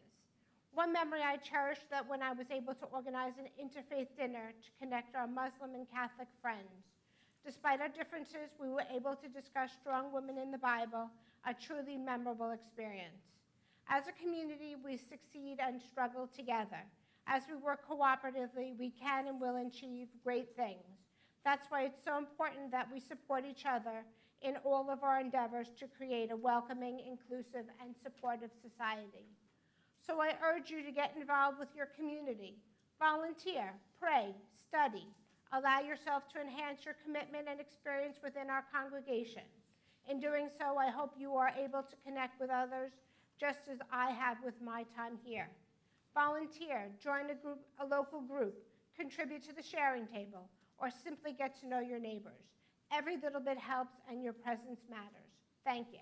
S13: One memory I cherish that when I was able to organize an interfaith dinner to connect our Muslim and Catholic friends. Despite our differences, we were able to discuss strong women in the Bible, a truly memorable experience. As a community, we succeed and struggle together. As we work cooperatively, we can and will achieve great things. That's why it's so important that we support each other in all of our endeavors to create a welcoming, inclusive, and supportive society. So I urge you to get involved with your community. Volunteer, pray, study. Allow yourself to enhance your commitment and experience within our congregation. In doing so, I hope you are able to connect with others just as I have with my time here. Volunteer, join a local group, contribute to the sharing table, or simply get to know your neighbors. Every little bit helps and your presence matters. Thank you.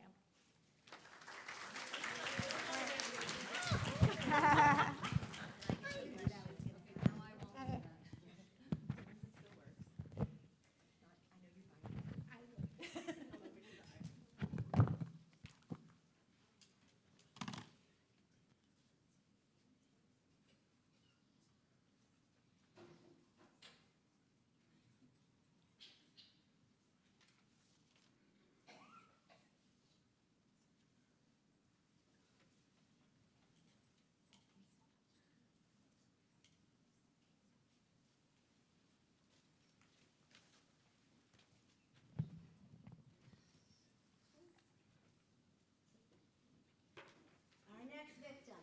S1: Our next victim,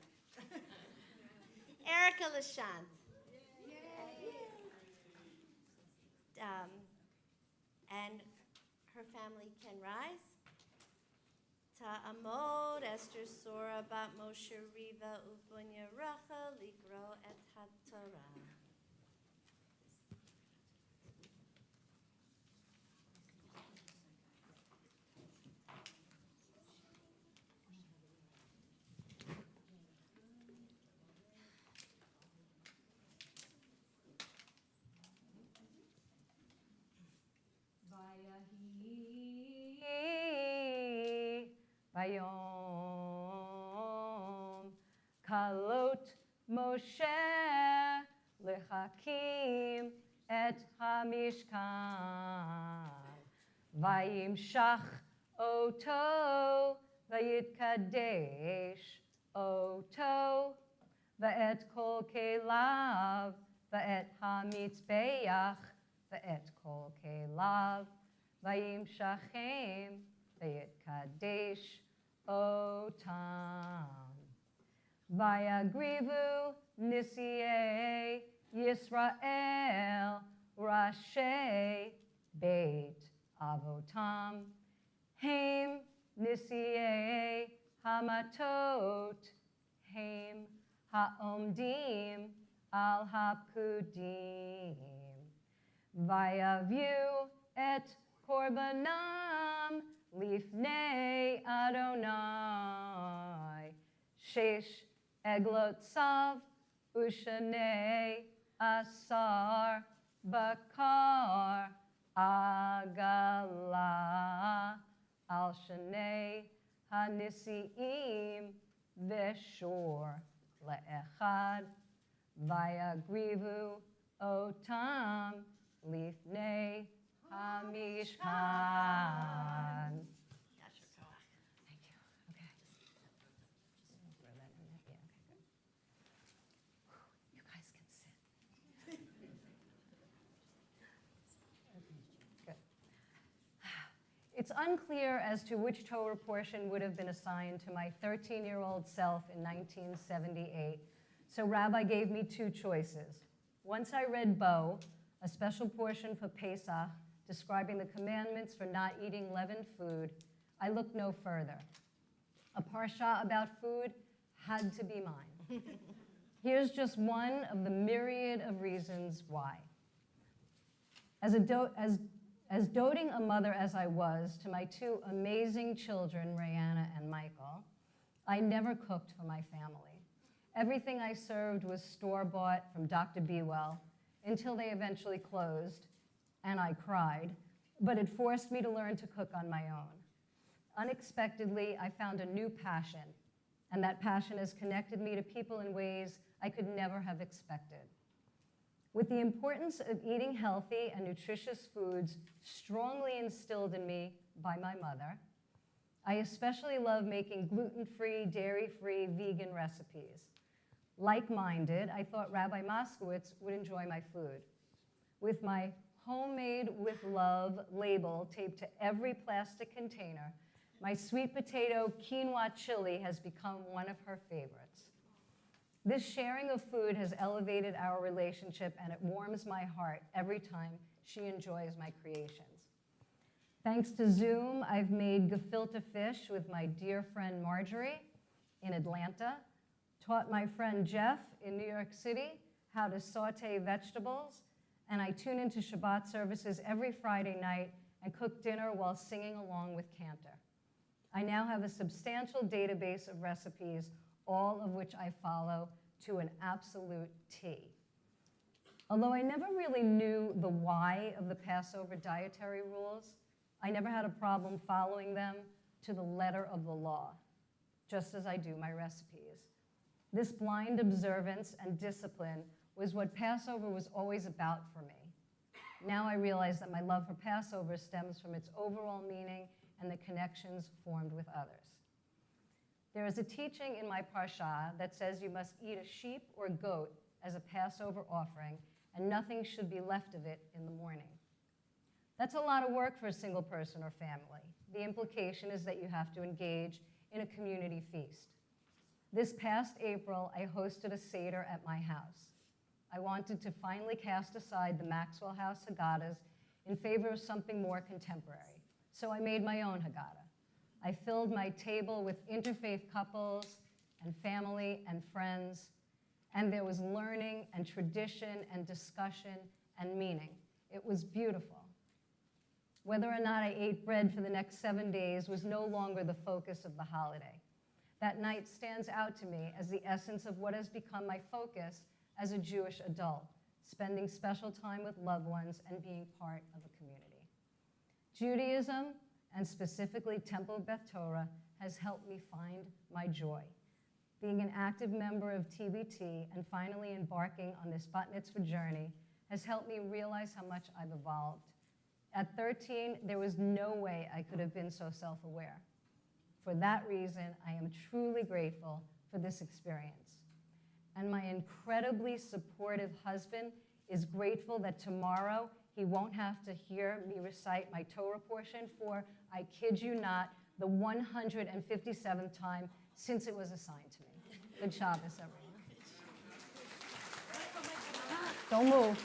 S1: Erica Lachant. And her family can rise. Ta'amod Esther Sora Bat Moshe Riva Ubunya Racha Likro Et HaTorah.
S9: Vayom kalot Moshe lechakim et hamishkan vayimshach oto vayitkadesh oto va'et kol kelav va'et hamitzbeach va'et kol kelav vayimshachem vayitkadesh otam. Vayagrivu nisiye Yisrael, Rashi Beit Avotam, Haim Nisiei Hamatot, Haim Haomdim Al Hapudim, Vayavu et Korbanam Lifnei Adonai, Shesh Eglot Sav Ushanei Asar Bakar Agala Al Shanei Hanisiim Veshor Le'echad Vayagrivu Otam Lifnei Hamishkan. Thank you. Okay. Throw that in there. Yeah, okay, good. You guys can sit. Good. It's unclear as to which Torah portion would have been assigned to my 13-year-old self in 1978, so Rabbi gave me two choices. Once I read Bo, a special portion for Pesach, describing the commandments for not eating leavened food, I looked no further. A parsha about food had to be mine. Here's just one of the myriad of reasons why. As doting a mother as I was to my two amazing children, Rayanna and Michael, I never cooked for my family. Everything I served was store-bought from Dr. Bewell until they eventually closed, and I cried, but it forced me to learn to cook on my own. Unexpectedly, I found a new passion, and that passion has connected me to people in ways I could never have expected. With the importance of eating healthy and nutritious foods strongly instilled in me by my mother, I especially love making gluten-free, dairy-free, vegan recipes. Like-minded, I thought Rabbi Moskowitz would enjoy my food. With my homemade with love label taped to every plastic container, my sweet potato quinoa chili has become one of her favorites. This sharing of food has elevated our relationship, and it warms my heart every time she enjoys my creations. Thanks to Zoom, I've made gefilte fish with my dear friend Marjorie in Atlanta, taught my friend Jeff in New York City how to saute vegetables, and I tune into Shabbat services every Friday night and cook dinner while singing along with Cantor. I now have a substantial database of recipes, all of which I follow to an absolute T. Although I never really knew the why of the Passover dietary rules, I never had a problem following them to the letter of the law, just as I do my recipes. This blind observance and discipline was what Passover was always about for me. Now I realize that my love for Passover stems from its overall meaning and the connections formed with others. There is a teaching in my parsha that says you must eat a sheep or goat as a Passover offering, and nothing should be left of it in the morning. That's a lot of work for a single person or family. The implication is that you have to engage in a community feast. This past April, I hosted a Seder at my house. I wanted to finally cast aside the Maxwell House Haggadahs in favor of something more contemporary, so I made my own Haggadah. I filled my table with interfaith couples and family and friends, and there was learning and tradition and discussion and meaning. It was beautiful. Whether or not I ate bread for the next 7 days was no longer the focus of the holiday. That night stands out to me as the essence of what has become my focus as a Jewish adult, spending special time with loved ones and being part of a community. Judaism, and specifically Temple Beth Torah, has helped me find my joy. Being an active member of TBT and finally embarking on this bat mitzvah journey has helped me realize how much I've evolved. At 13, there was no way I could have been so self-aware. For that reason, I am truly grateful for this experience. And my incredibly supportive husband is grateful that tomorrow he won't have to hear me recite my Torah portion for, I kid you not, the 157th time since it was assigned to me. Good Shabbos, everyone.
S7: Don't move.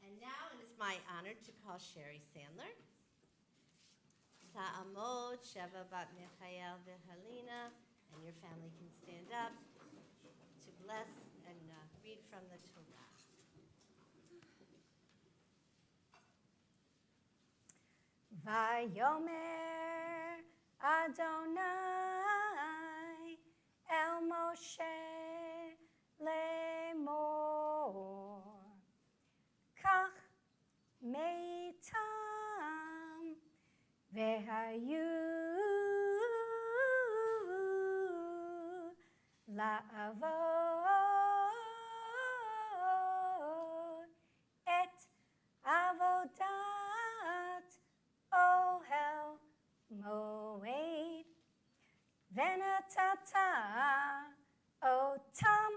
S1: And now it is my honor to call Sherry Sandler. Ta'amod, Sheva Bat Michael V'Helena, and your family can stand up to bless and read from the Torah.
S7: Vayomer Adonai El Moshe Lemor Kach Meitam Vehayu La'avod Et Avodat Ohel Moed Venatata Otam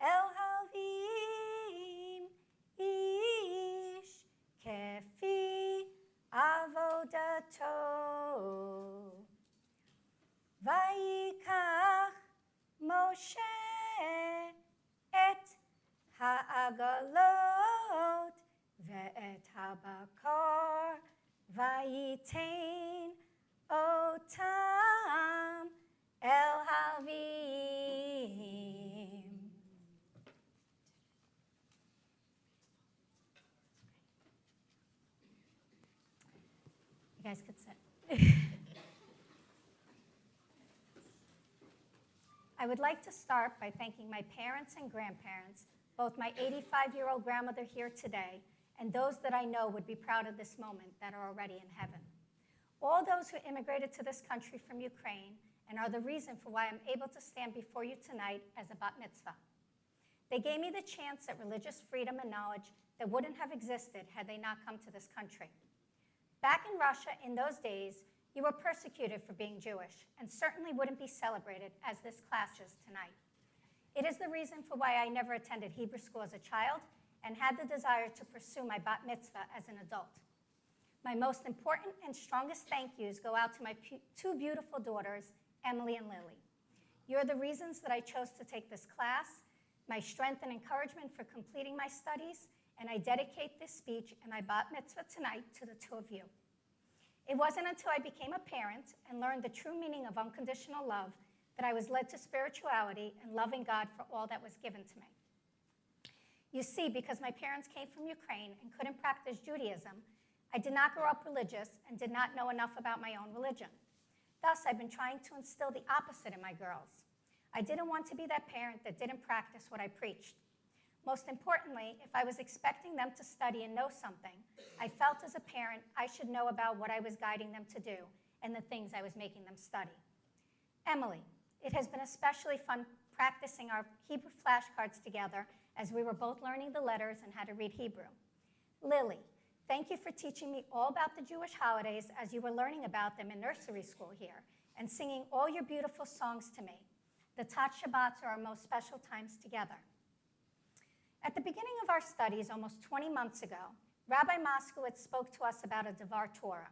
S7: El Halvim Ish Kefi Avodato Vayikach Moshe Et Ha'agalot Ve'et Habakar Vayitain Otam El Halvim. You guys could sit. I would like to start by thanking my parents and grandparents, both my 85-year-old grandmother here today and those that I know would be proud of this moment that are already in heaven. All those who immigrated to this country from Ukraine and are the reason for why I'm able to stand before you tonight as a bat mitzvah. They gave me the chance at religious freedom and knowledge that wouldn't have existed had they not come to this country. Back in Russia in those days, you were persecuted for being Jewish and certainly wouldn't be celebrated as this class is tonight. It is the reason for why I never attended Hebrew school as a child and had the desire to pursue my bat mitzvah as an adult. My most important and strongest thank yous go out to my two beautiful daughters, Emily and Lily. You're the reasons that I chose to take this class, my strength and encouragement for completing my studies, and I dedicate this speech and my bat mitzvah tonight to the two of you. It wasn't until I became a parent and learned the true meaning of unconditional love that I was led to spirituality and loving God for all that was given to me. You see, because my parents came from Ukraine and couldn't practice Judaism, I did not grow up religious and did not know enough about my own religion. Thus, I've been trying to instill the opposite in my girls. I didn't want to be that parent that didn't practice what I preached. Most importantly, if I was expecting them to study and know something, I felt as a parent I should know about what I was guiding them to do and the things I was making them study. Emily, it has been especially fun practicing our Hebrew flashcards together as we were both learning the letters and how to read Hebrew. Lily, thank you for teaching me all about the Jewish holidays as you were learning about them in nursery school here and singing all your beautiful songs to me. The Tat Shabbats are our most special times together. At the beginning of our studies almost 20 months ago, Rabbi Moskowitz spoke to us about a Devar Torah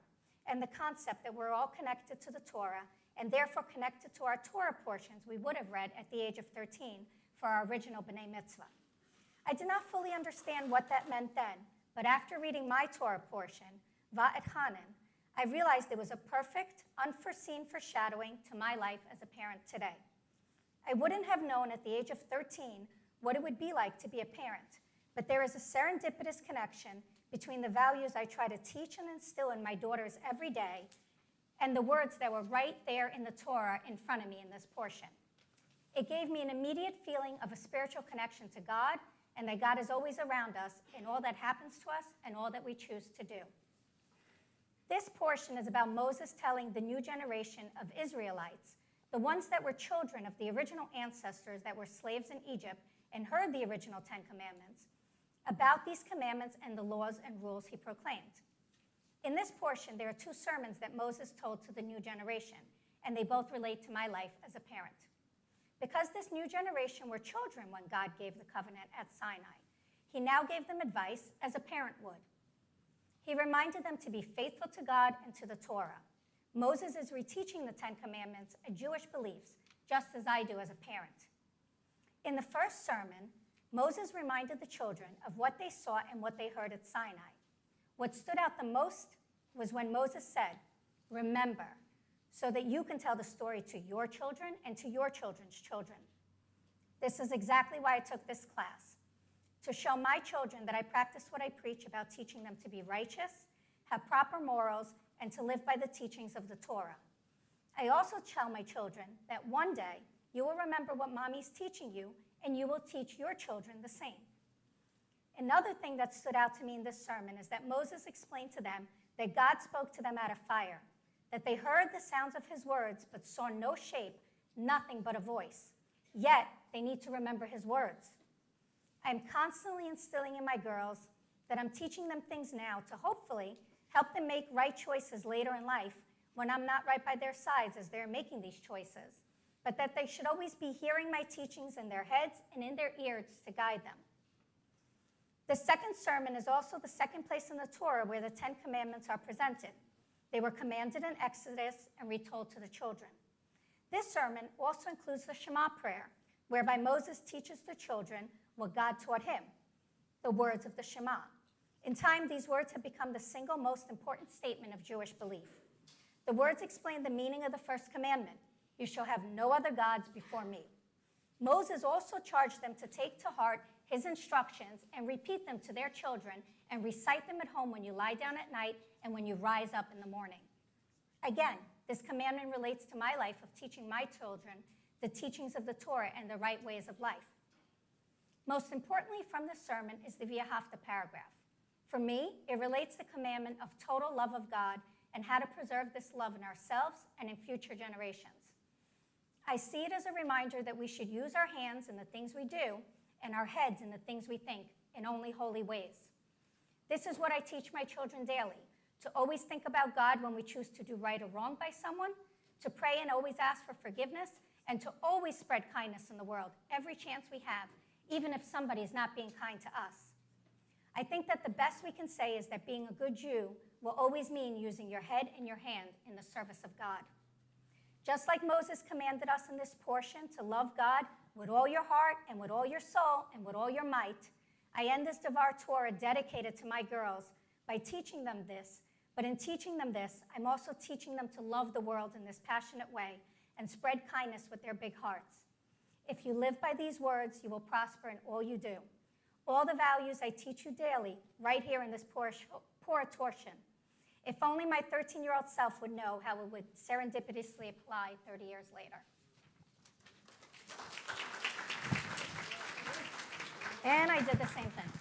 S7: and the concept that we're all connected to the Torah and therefore connected to our Torah portions we would have read at the age of 13 for our original B'nai Mitzvah. I did not fully understand what that meant then, but after reading my Torah portion, Va'et Hanan, I realized it was a perfect, unforeseen foreshadowing to my life as a parent today. I wouldn't have known at the age of 13 what it would be like to be a parent, but there is a serendipitous connection between the values I try to teach and instill in my daughters every day and the words that were right there in the Torah in front of me in this portion. It gave me an immediate feeling of a spiritual connection to God and that God is always around us in all that happens to us and all that we choose to do. This portion is about Moses telling the new generation of Israelites, the ones that were children of the original ancestors that were slaves in Egypt and heard the original 10 commandments, about these commandments and the laws and rules he proclaimed. In this portion, there are 2 sermons that Moses told to the new generation, and they both relate to my life as a parent. Because this new generation were children when God gave the covenant at Sinai, he now gave them advice as a parent would. He reminded them to be faithful to God and to the Torah. Moses is reteaching the 10 commandments and Jewish beliefs, just as I do as a parent. In the first sermon, Moses reminded the children of what they saw and what they heard at Sinai. What stood out the most was when Moses said, "Remember," so that you can tell the story to your children and to your children's children. This is exactly why I took this class, to show my children that I practice what I preach about teaching them to be righteous, have proper morals, and to live by the teachings of the Torah. I also tell my children that one day you will remember what mommy's teaching you, and you will teach your children the same. Another thing that stood out to me in this sermon is that Moses explained to them that God spoke to them out of fire, that they heard the sounds of his words but saw no shape, nothing but a voice. Yet, they need to remember his words. I'm constantly instilling in my girls that I'm teaching them things now to hopefully help them make right choices later in life when I'm not right by their sides as they're making these choices, but that they should always be hearing my teachings in their heads and in their ears to guide them. The second sermon is also the second place in the Torah where the 10 commandments are presented. They were commanded in Exodus and retold to the children. This sermon also includes the Shema prayer, whereby Moses teaches the children what God taught him, the words of the Shema. In time, these words have become the single most important statement of Jewish belief. The words explain the meaning of the first commandment: you shall have no other gods before me. Moses also charged them to take to heart his instructions and repeat them to their children and recite them at home when you lie down at night and when you rise up in the morning. Again, this commandment relates to my life of teaching my children the teachings of the Torah and the right ways of life. Most importantly from this sermon is the V'ahavta paragraph. For me, it relates the commandment of total love of God and how to preserve this love in ourselves and in future generations. I see it as a reminder that we should use our hands in the things we do and our heads in the things we think in only holy ways. This is what I teach my children daily, to always think about God when we choose to do right or wrong by someone, to pray and always ask for forgiveness, and to always spread kindness in the world every chance we have, even if somebody is not being kind to us. I think that the best we can say is that being a good Jew will always mean using your head and your hand in the service of God. Just like Moses commanded us in this portion to love God with all your heart and with all your soul and with all your might, I end this Devar Torah dedicated to my girls by teaching them this. But in teaching them this, I'm also teaching them to love the world in this passionate way and spread kindness with their big hearts. If you live by these words, you will prosper in all you do. All the values I teach you daily, right here in this poor torsion. If only my 13-year-old self would know how it would serendipitously apply 30 years later. And I did the same thing.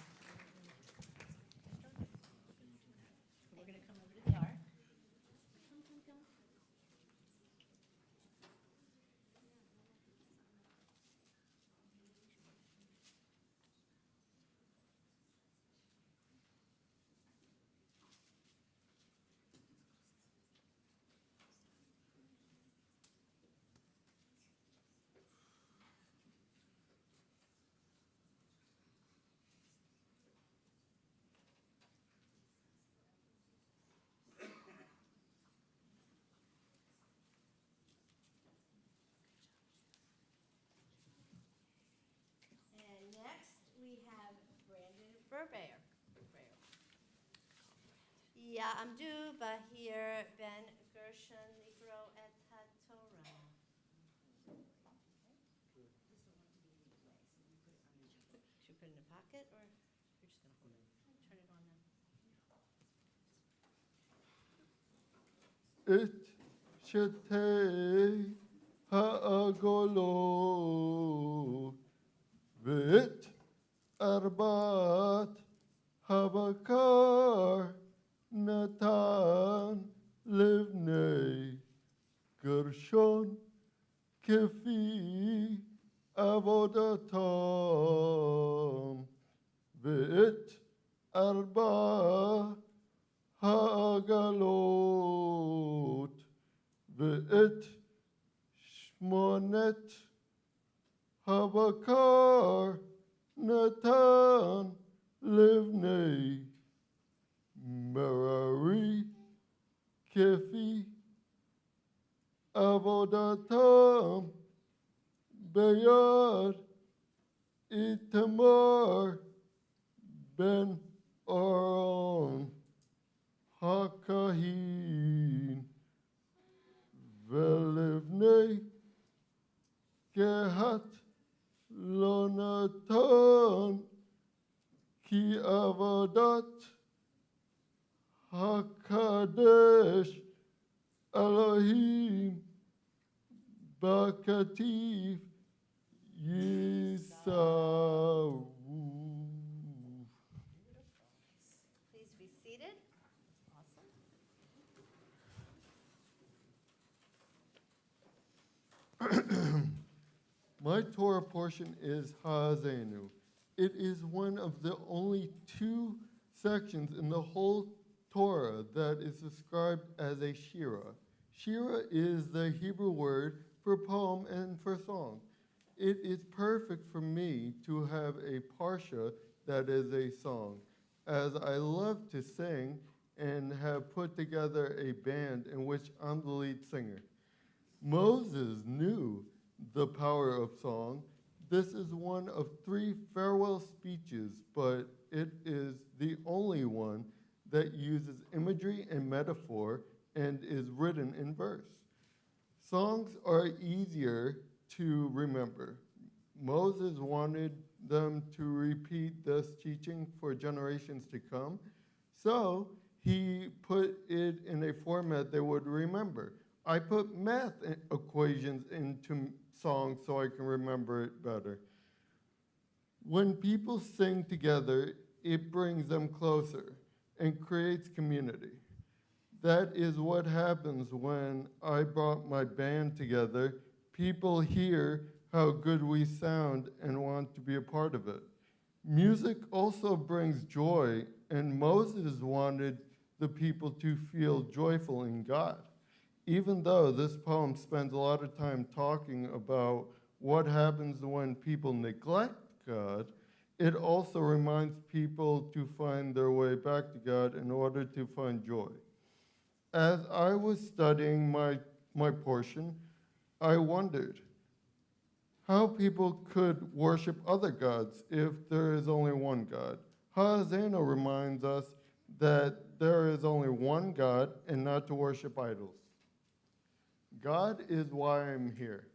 S3: We're going to come over to the ark. Come.
S1: And next, we have Brandon Burbayer. Ya'amdu Bahir Ben Gershon Ligro et HaTorah. Should we put it in a pocket, or you're just going to hold it? Turn it on now.
S8: It shetei ha'agolot v'it Arbat Habakar Natan Livnei Gershon Kefi Avodatam V'it Arba Ha'agalot V'it Shmonet Habakar Natan Livnei Merari Kefi Avodatam Beyad Itamar Ben Aaron Hakahin Velivnei Kehat Lonatan Ki Avodat Hakadesh Elohim Bakativ Yisav.
S1: Please be seated. Awesome.
S8: My Torah portion is Ha'azenu. It is one of the only two sections in the whole Torah that is described as a shira. Shira is the Hebrew word for poem and for song. It is perfect for me to have a parsha that is a song, as I love to sing and have put together a band in which I'm the lead singer. Moses knew the power of song. This is one of 3 farewell speeches, but it is the only one that uses imagery and metaphor and is written in verse. Songs are easier to remember. Moses wanted them to repeat this teaching for generations to come, so he put it in a format they would remember. I put math equations into songs so I can remember it better. When people sing together, it brings them closer and creates community. That is what happens when I brought my band together. People hear how good we sound and want to be a part of it. Music also brings joy, and Moses wanted the people to feel joyful in God. Even though this poem spends a lot of time talking about what happens when people neglect God, it also reminds people to find their way back to God in order to find joy. As I was studying my portion, I wondered how people could worship other gods if there is only one God. Ha'azenu reminds us that there is only one God and not to worship idols. God is why I'm here.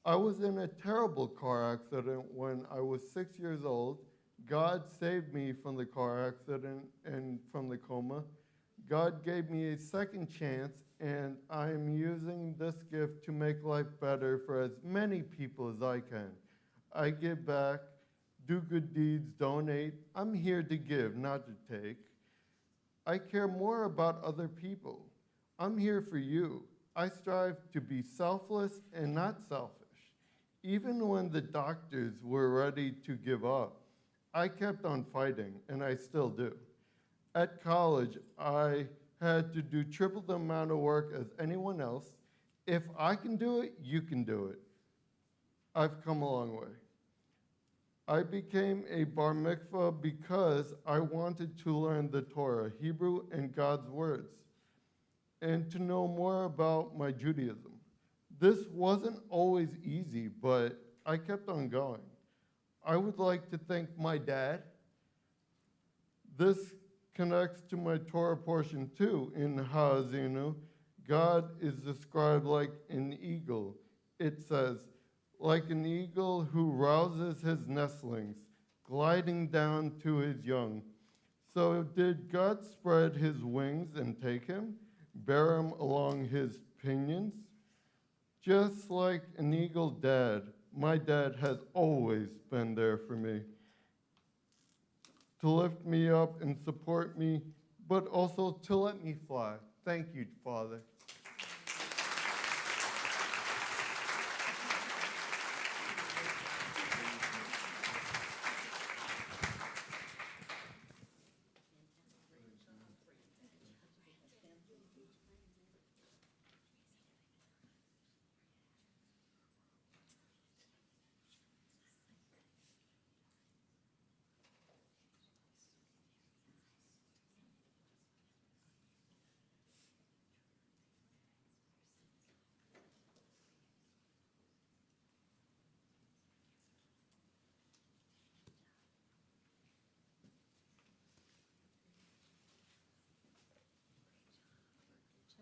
S8: I was in a terrible car accident when I was 6 years old. God saved me from the car accident and from the coma. God gave me a second chance, and I am using this gift to make life better for as many people as I can. I give back, do good deeds, donate. I'm here to give, not to take. I care more about other people. I'm here for you. I strive to be selfless and not selfish. Even when the doctors were ready to give up, I kept on fighting, and I still do. At college, I had to do triple the amount of work as anyone else. If I can do it, you can do it. I've come a long way. I became a bar mitzvah because I wanted to learn the Torah, Hebrew, and God's words, and to know more about my Judaism. This wasn't always easy, but I kept on going. I would like to thank my dad. This connects to my Torah portion too. In Ha'azenu, God is described like an eagle. It says, like an eagle who rouses his nestlings, gliding down to his young. So did God spread his wings and take him, bear him along his pinions? Just like an eagle dad, my dad has always been there for me. to lift me up and support me, but also to let me fly. Thank you, Father.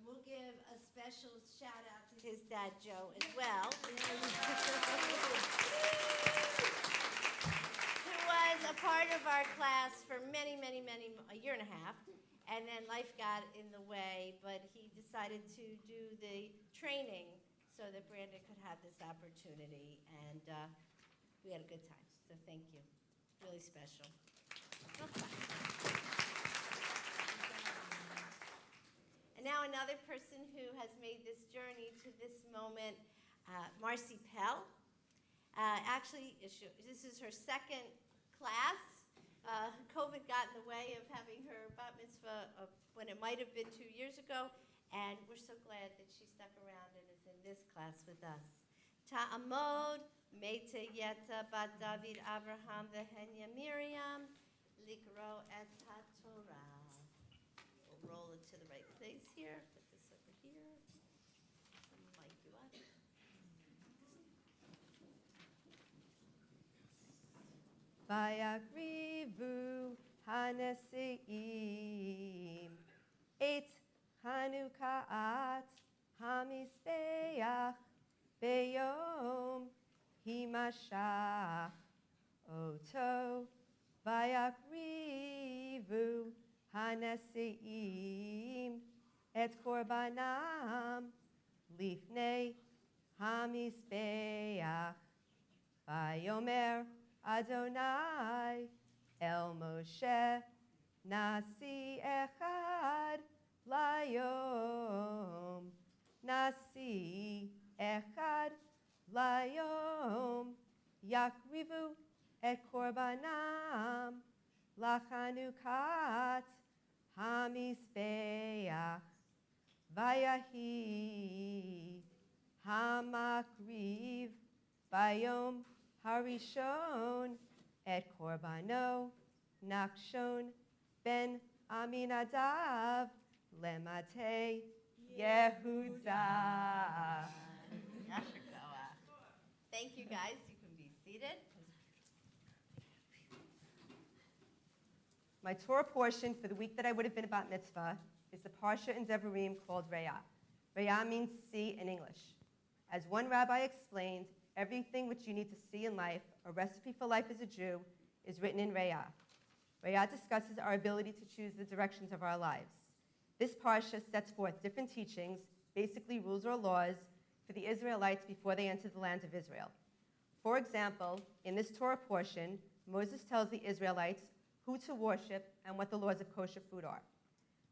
S1: And we'll give a special shout out to his dad, Joe, as well. Who was a part of our class for a year and a half. And then life got in the way, but he decided to do the training so that Brandon could have this opportunity. And we had a good time, so thank you. Really special. And now another person who has made this journey to this moment, Marcy Pell. Actually, this is her second class. COVID got in the way of having her bat mitzvah when it might have been 2 years ago, and we're so glad that she stuck around and is in this class with us. Ta'amod, Meita Yeta Bat David Avraham Vehenya Miriam, Likro et HaTorah. We'll roll it to the right place here. Put this over here. Mic you up.
S12: Vayakrivu hanesiim et Chanukat hamizbeach beyom himashach oto vayakrivu hanesiim et korbanam lifnei hamizbeach vayomer Adonai El Moshe Nasi Echad Layom Nasi Echad Layom Yakrivu et Korbanam Lachanukat Hamizbeach Vayahi Hamakriv Bayom Harishon et Korbano Nakshon ben Aminadav lemate Yehuda.
S1: Thank you, guys. You can be seated.
S12: My Torah portion for the week that I would have been about mitzvah is the Parsha in Devarim called Re'ah. Re'ah means see in English. As one rabbi explained, everything which you need to see in life, a recipe for life as a Jew, is written in Re'ah. Re'ah discusses our ability to choose the directions of our lives. This parsha sets forth different teachings, basically rules or laws, for the Israelites before they entered the land of Israel. For example, in this Torah portion, Moses tells the Israelites who to worship and what the laws of kosher food are.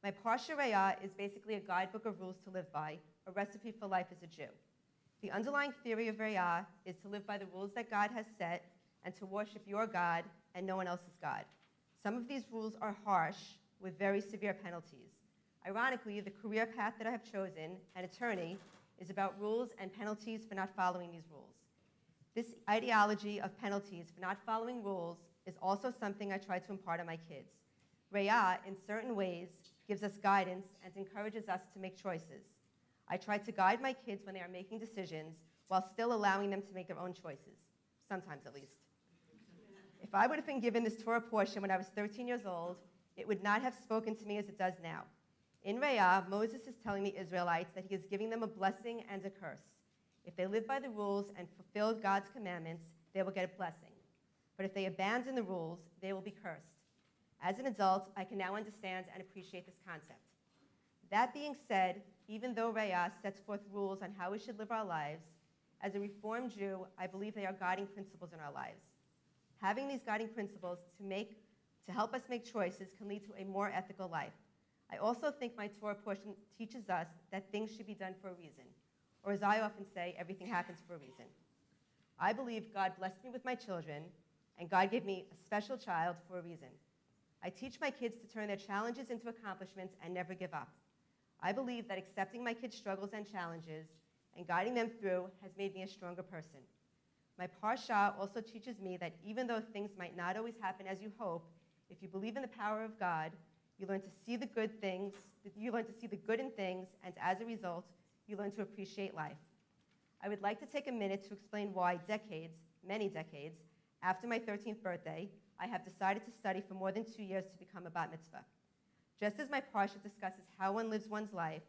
S12: My parsha Re'ah is basically a guidebook of rules to live by, a recipe for life as a Jew. The underlying theory of Re'ah is to live by the rules that God has set and to worship your God and no one else's God. Some of these rules are harsh with very severe penalties. Ironically, the career path that I have chosen, an attorney, is about rules and penalties for not following these rules. This ideology of penalties for not following rules is also something I try to impart on my kids. Re'ah, in certain ways, gives us guidance and encourages us to make choices. I try to guide my kids when they are making decisions while still allowing them to make their own choices, sometimes at least. If I would have been given this Torah portion when I was 13 years old, it would not have spoken to me as it does now. In Re'ah, Moses is telling the Israelites that he is giving them a blessing and a curse. If they live by the rules and fulfill God's commandments, they will get a blessing. But if they abandon the rules, they will be cursed. As an adult, I can now understand and appreciate this concept. That being said, even though Re'ah sets forth rules on how we should live our lives, as a Reformed Jew, I believe they are guiding principles in our lives. Having these guiding principles to to help us make choices can lead to a more ethical life. I also think my Torah portion teaches us that things should be done for a reason, or as I often say, everything happens for a reason. I believe God blessed me with my children, and God gave me a special child for a reason. I teach my kids to turn their challenges into accomplishments and never give up. I believe that accepting my kids' struggles and challenges and guiding them through has made me a stronger person. My parsha also teaches me that even though things might not always happen as you hope, if you believe in the power of God, you learn to see the good in things, and as a result, you learn to appreciate life. I would like to take a minute to explain why many decades, after my 13th birthday, I have decided to study for more than 2 years to become a bat mitzvah. Just as my parsha discusses how one lives one's life,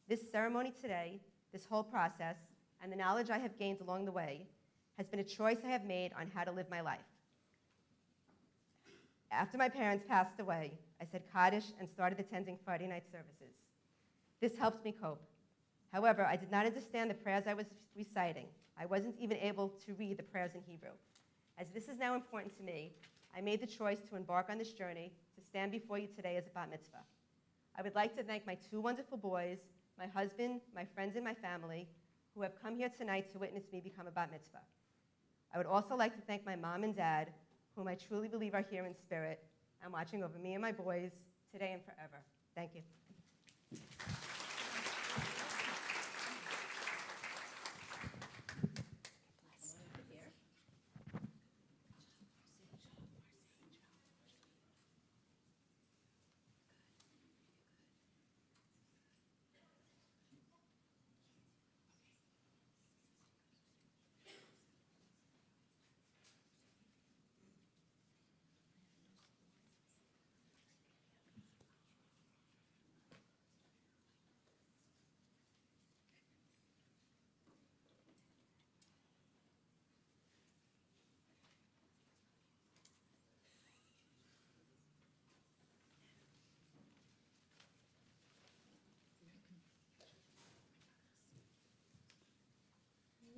S12: this ceremony today, this whole process, and the knowledge I have gained along the way has been a choice I have made on how to live my life. After my parents passed away, I said Kaddish and started attending Friday night services. This helped me cope. However, I did not understand the prayers I was reciting. I wasn't even able to read the prayers in Hebrew. As this is now important to me, I made the choice to embark on this journey to stand before you today as a bat mitzvah. I would like to thank my 2 wonderful boys, my husband, my friends, and my family who have come here tonight to witness me become a bat mitzvah. I would also like to thank my mom and dad, whom I truly believe are here in spirit and watching over me and my boys today and forever. Thank you.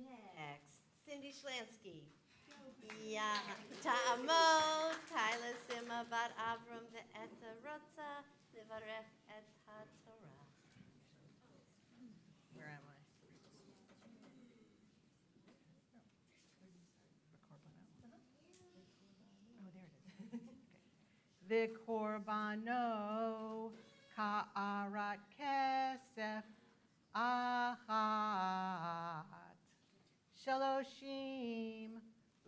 S12: Next, Cindy Schlansky. Yeah, Ta'amod, Tyler Sima, Bat Avram, Ve'eta Rotza, Livarech et HaTorah.
S10: Where am I? Oh, there it is. Okay. V'korbano ka'arat kesef achat shaloshim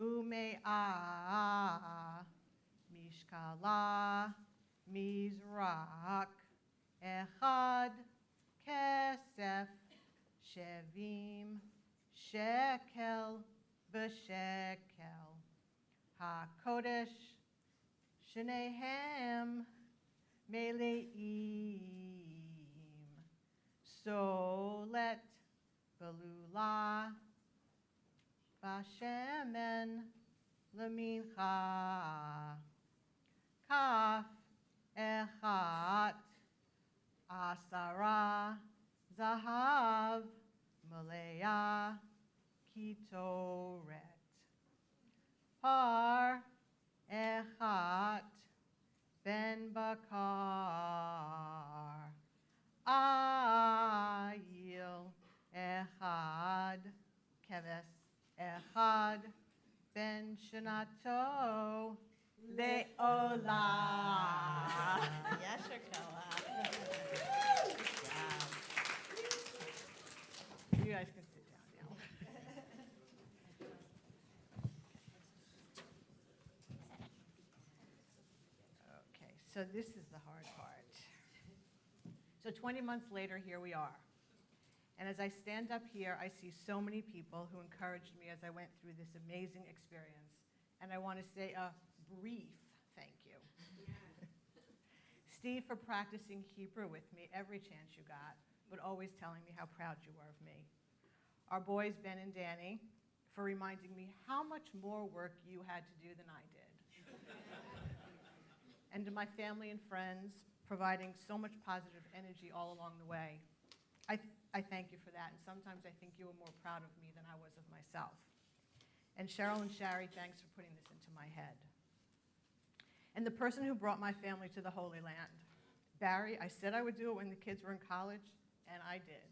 S10: ume'ah mishkala mizrak echad kesef shevim shekel v'shekel hakodesh shnehem meleim solet belula bashemen lemincha kaf echat asara zahav malaya kitoret par echat ben bakar ayil echad keves echad ben shanato le'olam.
S12: Yasher Koach.
S10: You guys can sit down now. Okay, so this is the hard part. So 20 months later, here we are. And as I stand up here, I see so many people who encouraged me as I went through this amazing experience. And I want to say a brief thank you. Steve for practicing Hebrew with me every chance you got, but always telling me how proud you were of me. Our boys, Ben and Danny, for reminding me how much more work you had to do than I did. And to my family and friends, providing so much positive energy all along the way. I thank you for that, and sometimes I think you were more proud of me than I was of myself. And Cheryl and Shari, thanks for putting this into my head. and the person who brought my family to the Holy Land. Barry, I said I would do it when the kids were in college, and I did.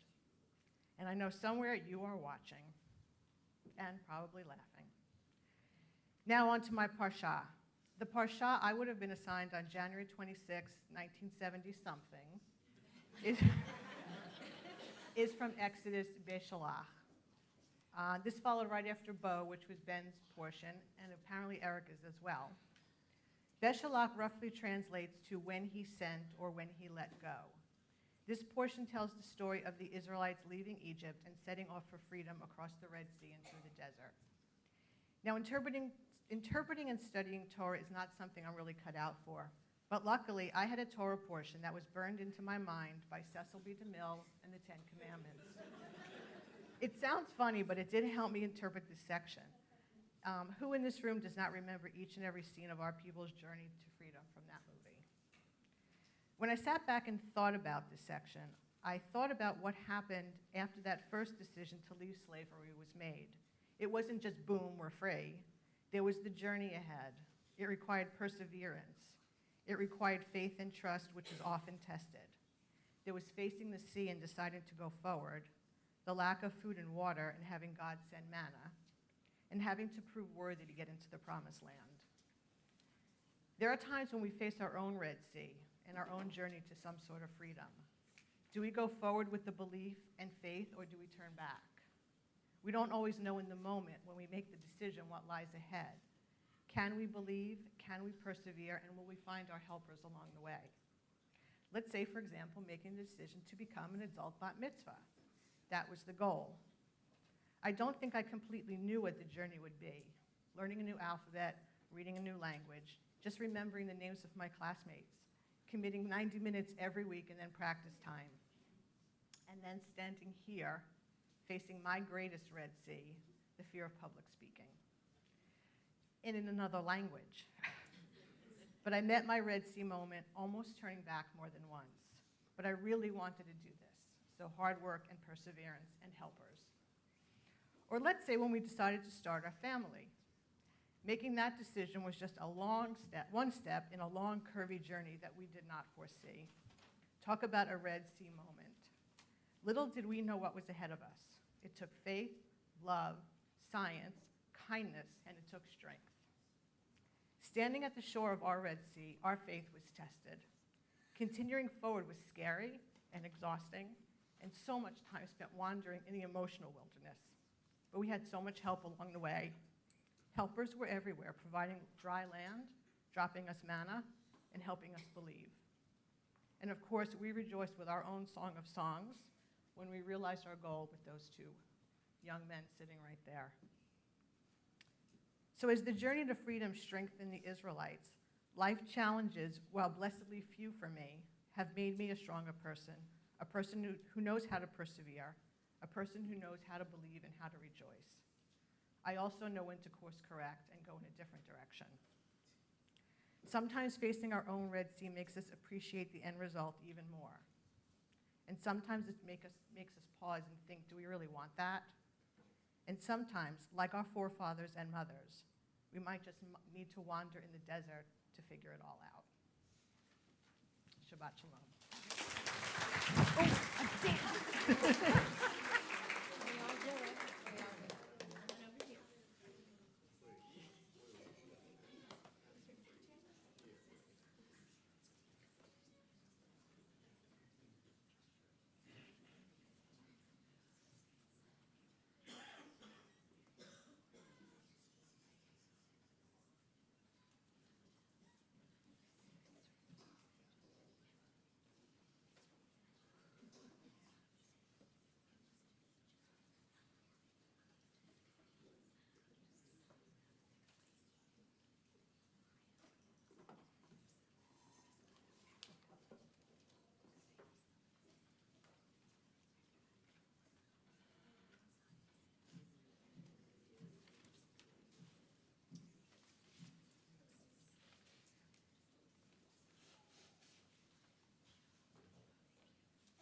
S10: And I know somewhere you are watching and probably laughing. Now on to my parsha. The parsha I would have been assigned on January 26, 1970-something, is from Exodus Beshalach. This followed right after Bo, which was Ben's portion, and apparently Erica's as well. Beshalach roughly translates to when he sent or when he let go. This portion tells the story of the Israelites leaving Egypt and setting off for freedom across the Red Sea and through the desert. Now, interpreting and studying Torah is not something I'm really cut out for, but luckily I had a Torah portion that was burned into my mind by Cecil B. DeMille and the Ten Commandments. It sounds funny, but it did help me interpret this section. Who in this room does not remember each and every scene of our people's journey to freedom from that movie? When I sat back and thought about this section, I thought about what happened after that first decision to leave slavery was made. It wasn't just boom, we're free. There was the journey ahead. It required perseverance. It required faith and trust, which is often tested. There was facing the sea and deciding to go forward, the lack of food and water and having God send manna, and having to prove worthy to get into the promised land. There are times when we face our own Red Sea and our own journey to some sort of freedom. Do we go forward with the belief and faith, or do we turn back? We don't always know in the moment when we make the decision what lies ahead. Can we believe? Can we persevere? And will we find our helpers along the way? Let's say, for example, making the decision to become an adult bat mitzvah. That was the goal. I don't think I completely knew what the journey would be. Learning a new alphabet, reading a new language, just remembering the names of my classmates, committing 90 minutes every week and then practice time. And then standing here, facing my greatest Red Sea, the fear of public speaking. And in another language. But I met my Red Sea moment almost turning back more than once. But I really wanted to do this. So hard work and perseverance and helpers. Or let's say when we decided to start our family. Making that decision was just one step in a long, curvy journey that we did not foresee. Talk about a Red Sea moment. Little did we know what was ahead of us. It took faith, love, science, kindness, and it took strength. Standing at the shore of our Red Sea, our faith was tested. Continuing forward was scary and exhausting, and so much time spent wandering in the emotional wilderness. But we had so much help along the way. Helpers were everywhere, providing dry land, dropping us manna, and helping us believe. And of course, we rejoiced with our own song of songs when we realized our goal with those two young men sitting right there. So as the journey to freedom strengthened the Israelites, life challenges, while blessedly few for me, have made me a stronger person, a person who knows how to persevere, a person who knows how to believe and how to rejoice. I also know when to course correct and go in a different direction. Sometimes facing our own Red Sea makes us appreciate the end result even more. And sometimes it makes us pause and think, do we really want that? And sometimes, like our forefathers and mothers, we might just need to wander in the desert to figure it all out. Shabbat shalom. Oh, I did.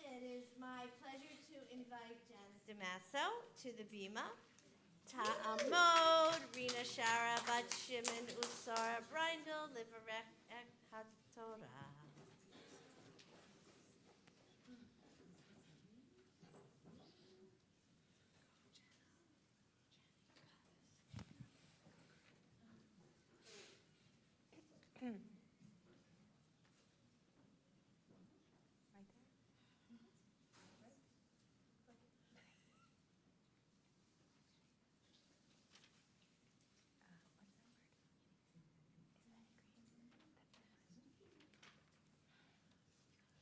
S1: It is my pleasure to invite Janice DeMasso to the Bima Ta'amod, Rina Shara, Bat Shimon, Usara, Brindle, Liverek, Ek HaTorah.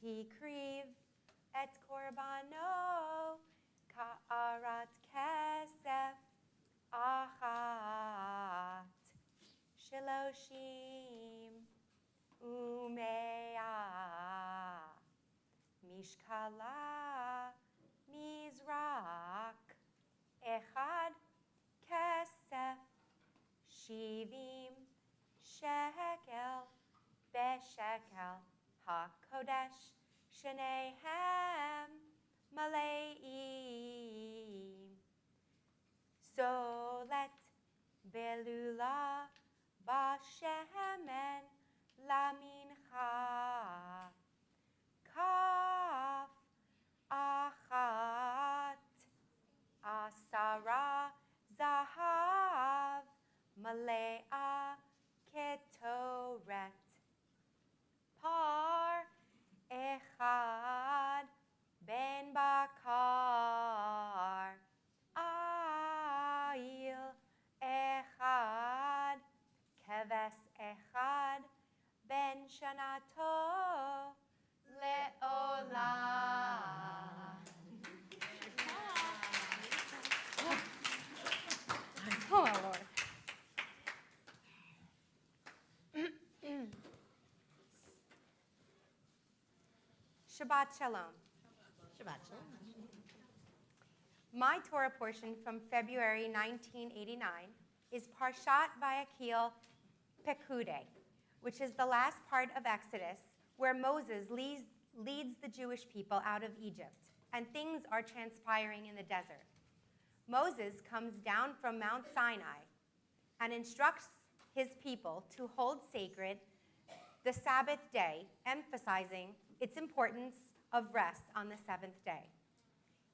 S11: Hikriv et korbano ka'arat kesef achat shiloshim umea mishkala mizrak echad kesef shivim shekel beshekel HaKodesh Shnehem Maleim Solet Belula Bashemen Lamincha Kaf Achat Asara Zahav Malea Ketoret Par Echad Ben Bakar Ail Echad Keves Echad Ben Shanato Leolam. Oh, my Lord. Shabbat Shalom.
S1: Shabbat Shalom.
S11: My Torah portion from February 1989 is Parshat Vayakil Pekude, which is the last part of Exodus where Moses leads the Jewish people out of Egypt, and things are transpiring in the desert. Moses comes down from Mount Sinai and instructs his people to hold sacred the Sabbath day, emphasizing its importance of rest on the seventh day.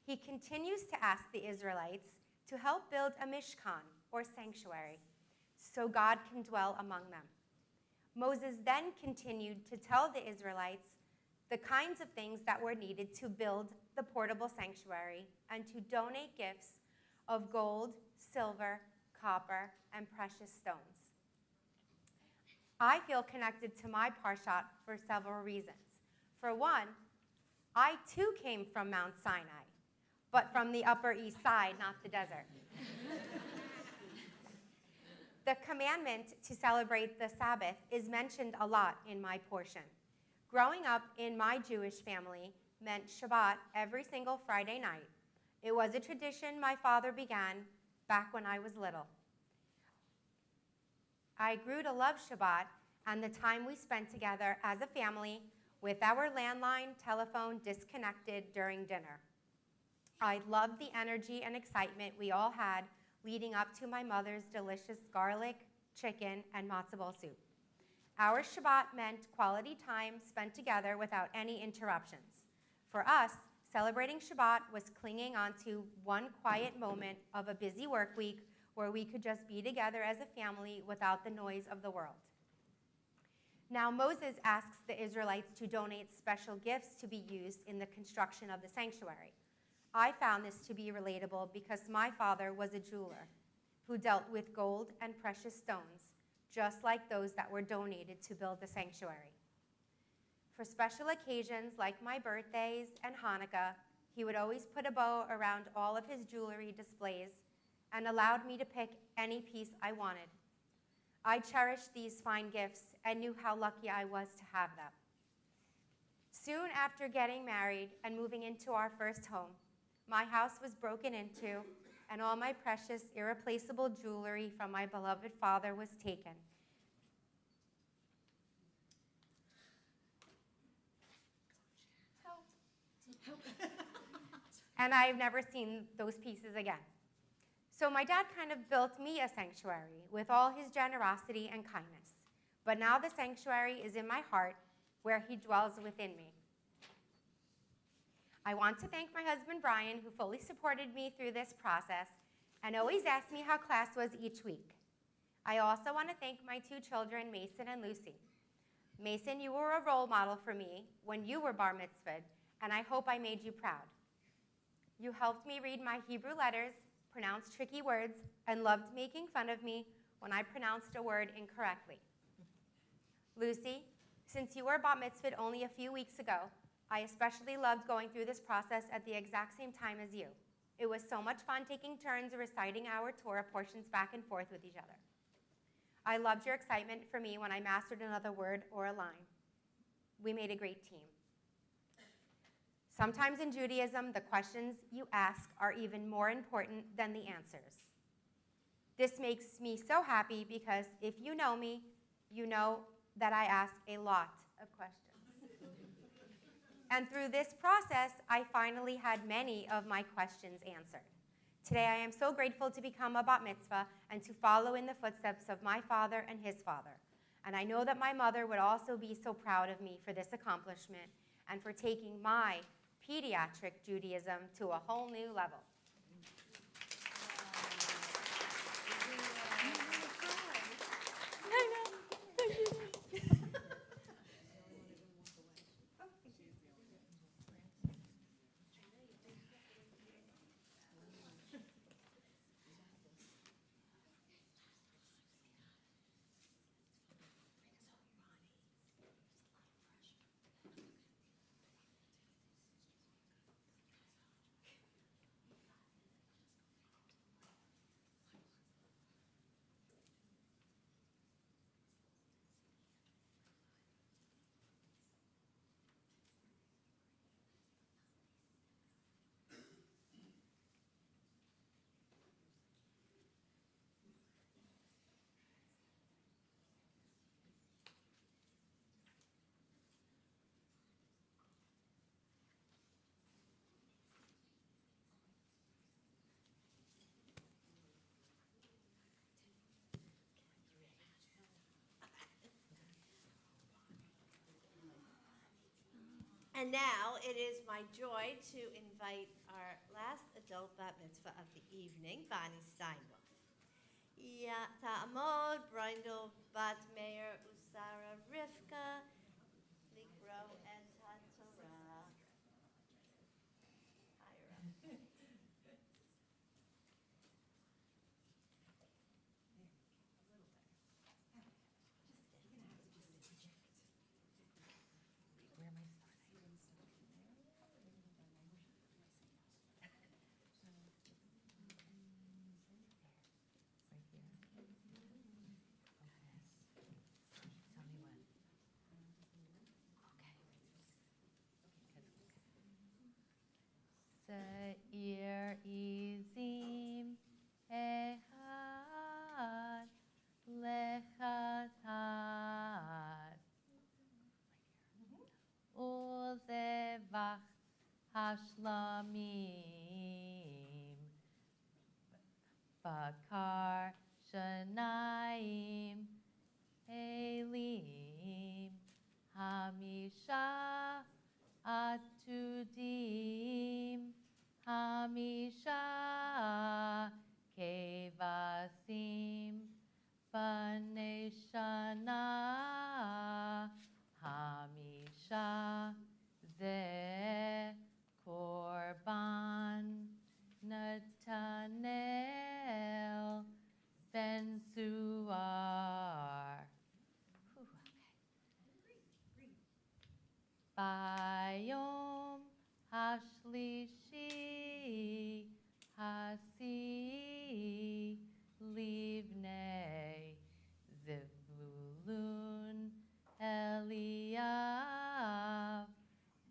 S11: He continues to ask the Israelites to help build a mishkan, or sanctuary, so God can dwell among them. Moses then continued to tell the Israelites the kinds of things that were needed to build the portable sanctuary and to donate gifts of gold, silver, copper, and precious stones. I feel connected to my Parshat for several reasons. For one, I too came from Mount Sinai, but from the Upper East Side, not the desert. The commandment to celebrate the Sabbath is mentioned a lot in my portion. Growing up in my Jewish family meant Shabbat every single Friday night. It was a tradition my father began back when I was little. I grew to love Shabbat and the time we spent together as a family with our landline telephone disconnected during dinner. I loved the energy and excitement we all had leading up to my mother's delicious garlic, chicken, and matzo ball soup. Our Shabbat meant quality time spent together without any interruptions. For us, celebrating Shabbat was clinging onto one quiet moment of a busy work week where we could just be together as a family without the noise of the world. Now Moses asks the Israelites to donate special gifts to be used in the construction of the sanctuary. I found this to be relatable because my father was a jeweler who dealt with gold and precious stones, just like those that were donated to build the sanctuary. For special occasions like my birthdays and Hanukkah, he would always put a bow around all of his jewelry displays and allowed me to pick any piece I wanted. I cherished these fine gifts and knew how lucky I was to have them. Soon after getting married and moving into our first home, my house was broken into and all my precious, irreplaceable jewelry from my beloved father was taken. And I've never seen those pieces again. So my dad kind of built me a sanctuary with all his generosity and kindness. But now the sanctuary is in my heart where he dwells within me. I want to thank my husband, Brian, who fully supported me through this process and always asked me how class was each week. I also want to thank my two children, Mason and Lucy. Mason, you were a role model for me when you were bar mitzvahed, and I hope I made you proud. You helped me read my Hebrew letters, pronounce tricky words, and loved making fun of me when I pronounced a word incorrectly. Lucy, since you were bat mitzvahed only a few weeks ago, I especially loved going through this process at the exact same time as you. It was so much fun taking turns reciting our Torah portions back and forth with each other. I loved your excitement for me when I mastered another word or a line. We made a great team. Sometimes in Judaism, the questions you ask are even more important than the answers. This makes me so happy because if you know me, you know that I ask a lot of questions. And through this process, I finally had many of my questions answered. Today, I am so grateful to become a bat mitzvah and to follow in the footsteps of my father and his father. And I know that my mother would also be so proud of me for this accomplishment and for taking my pediatric Judaism to a whole new level.
S1: And now it is my joy to invite our last adult bat mitzvah of the evening, Bonnie Steinwolf. Ya ta'amod, Brindle, Bat Meir, Usara, Rivka, Likro, and Tatorah.
S14: Seir izim ehad lechatat ulzevach hashlamim bakar shanayim elim hamisha atudim hamisha kevasim b'nei shana hamisha ze korban Natanel ben Suar. Bayom Hashlishi Hasi Livnei Zevulun Eliav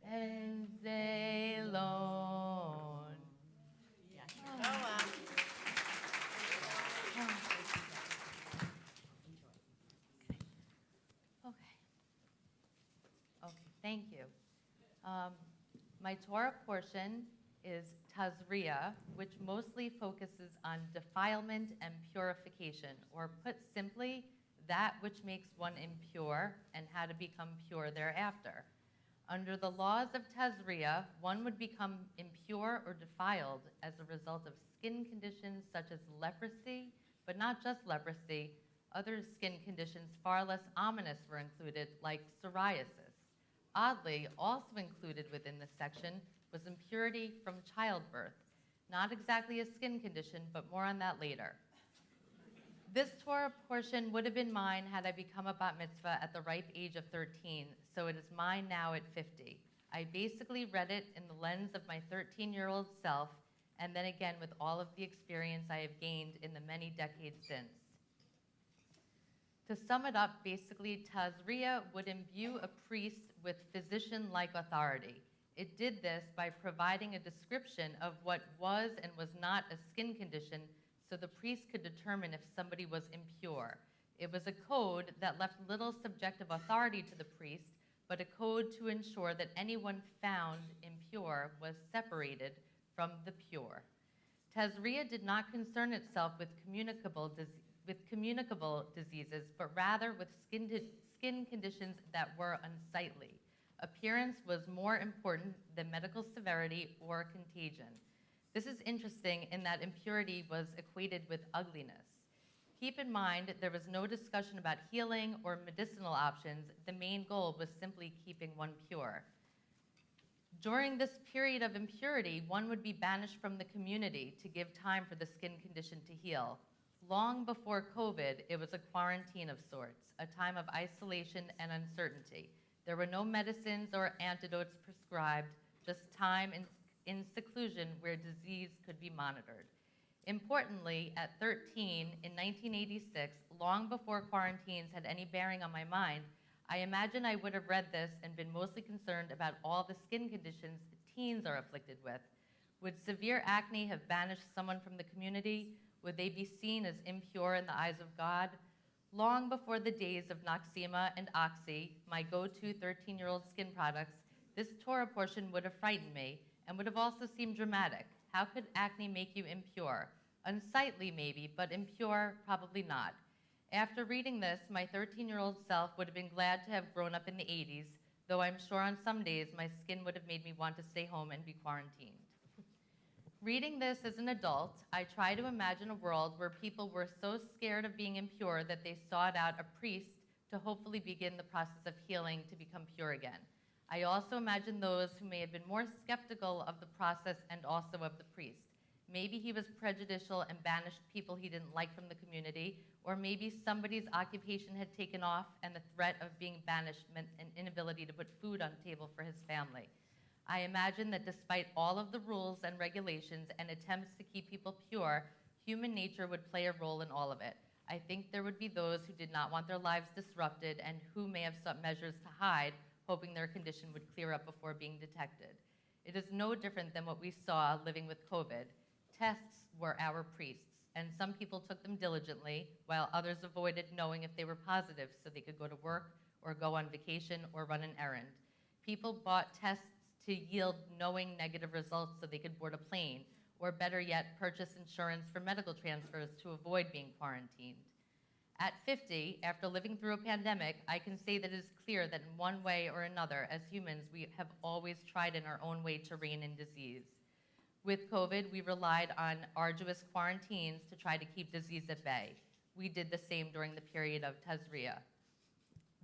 S14: Ben Zelon. Okay, thank you. My Torah portion is Tazria, which mostly focuses on defilement and purification, or put simply, that which makes one impure and how to become pure thereafter. Under the laws of Tazria, one would become impure or defiled as a result of skin conditions such as leprosy, but not just leprosy. Other skin conditions far less ominous were included, like psoriasis. Oddly, also included within this section was impurity from childbirth. Not exactly a skin condition, but more on that later. This Torah portion would have been mine had I become a bat mitzvah at the ripe age of 13, so it is mine now at 50. I basically read it in the lens of my 13-year-old self, and then again with all of the experience I have gained in the many decades since. To sum it up, basically, Tazria would imbue a priest with physician-like authority. It did this by providing a description of what was and was not a skin condition, so the priest could determine if somebody was impure. It was a code that left little subjective authority to the priest, but a code to ensure that anyone found impure was separated from the pure. Tazria did not concern itself with communicable diseases, but rather with skin conditions that were unsightly. Appearance was more important than medical severity or contagion. This is interesting in that impurity was equated with ugliness. Keep in mind, there was no discussion about healing or medicinal options. The main goal was simply keeping one pure. During this period of impurity, one would be banished from the community to give time for the skin condition to heal. Long before COVID, it was a quarantine of sorts, a time of isolation and uncertainty. There were no medicines or antidotes prescribed, just time in seclusion where disease could be monitored. Importantly, at 13, in 1986, long before quarantines had any bearing on my mind, I imagine I would have read this and been mostly concerned about all the skin conditions teens are afflicted with. Would severe acne have banished someone from the community? Would they be seen as impure in the eyes of God? Long before the days of Noxema and Oxy, my go-to 13-year-old skin products, this Torah portion would have frightened me and would have also seemed dramatic. How could acne make you impure? Unsightly, maybe, but impure, probably not. After reading this, my 13-year-old self would have been glad to have grown up in the 80s, though I'm sure on some days my skin would have made me want to stay home and be quarantined. Reading this as an adult, I try to imagine a world where people were so scared of being impure that they sought out a priest to hopefully begin the process of healing to become pure again. I also imagine those who may have been more skeptical of the process and also of the priest. Maybe he was prejudicial and banished people he didn't like from the community, or maybe somebody's occupation had taken off and the threat of being banished meant an inability to put food on the table for his family. I imagine that despite all of the rules and regulations and attempts to keep people pure, human nature would play a role in all of it. I think there would be those who did not want their lives disrupted and who may have sought measures to hide, hoping their condition would clear up before being detected. It is no different than what we saw living with COVID. Tests were our priests, and some people took them diligently, while others avoided knowing if they were positive so they could go to work or go on vacation or run an errand. People bought tests to yield knowing negative results so they could board a plane, or better yet, purchase insurance for medical transfers to avoid being quarantined. At 50, after living through a pandemic, I can say that it is clear that in one way or another, as humans, we have always tried in our own way to rein in disease. With COVID, we relied on arduous quarantines to try to keep disease at bay. We did the same during the period of Tazria.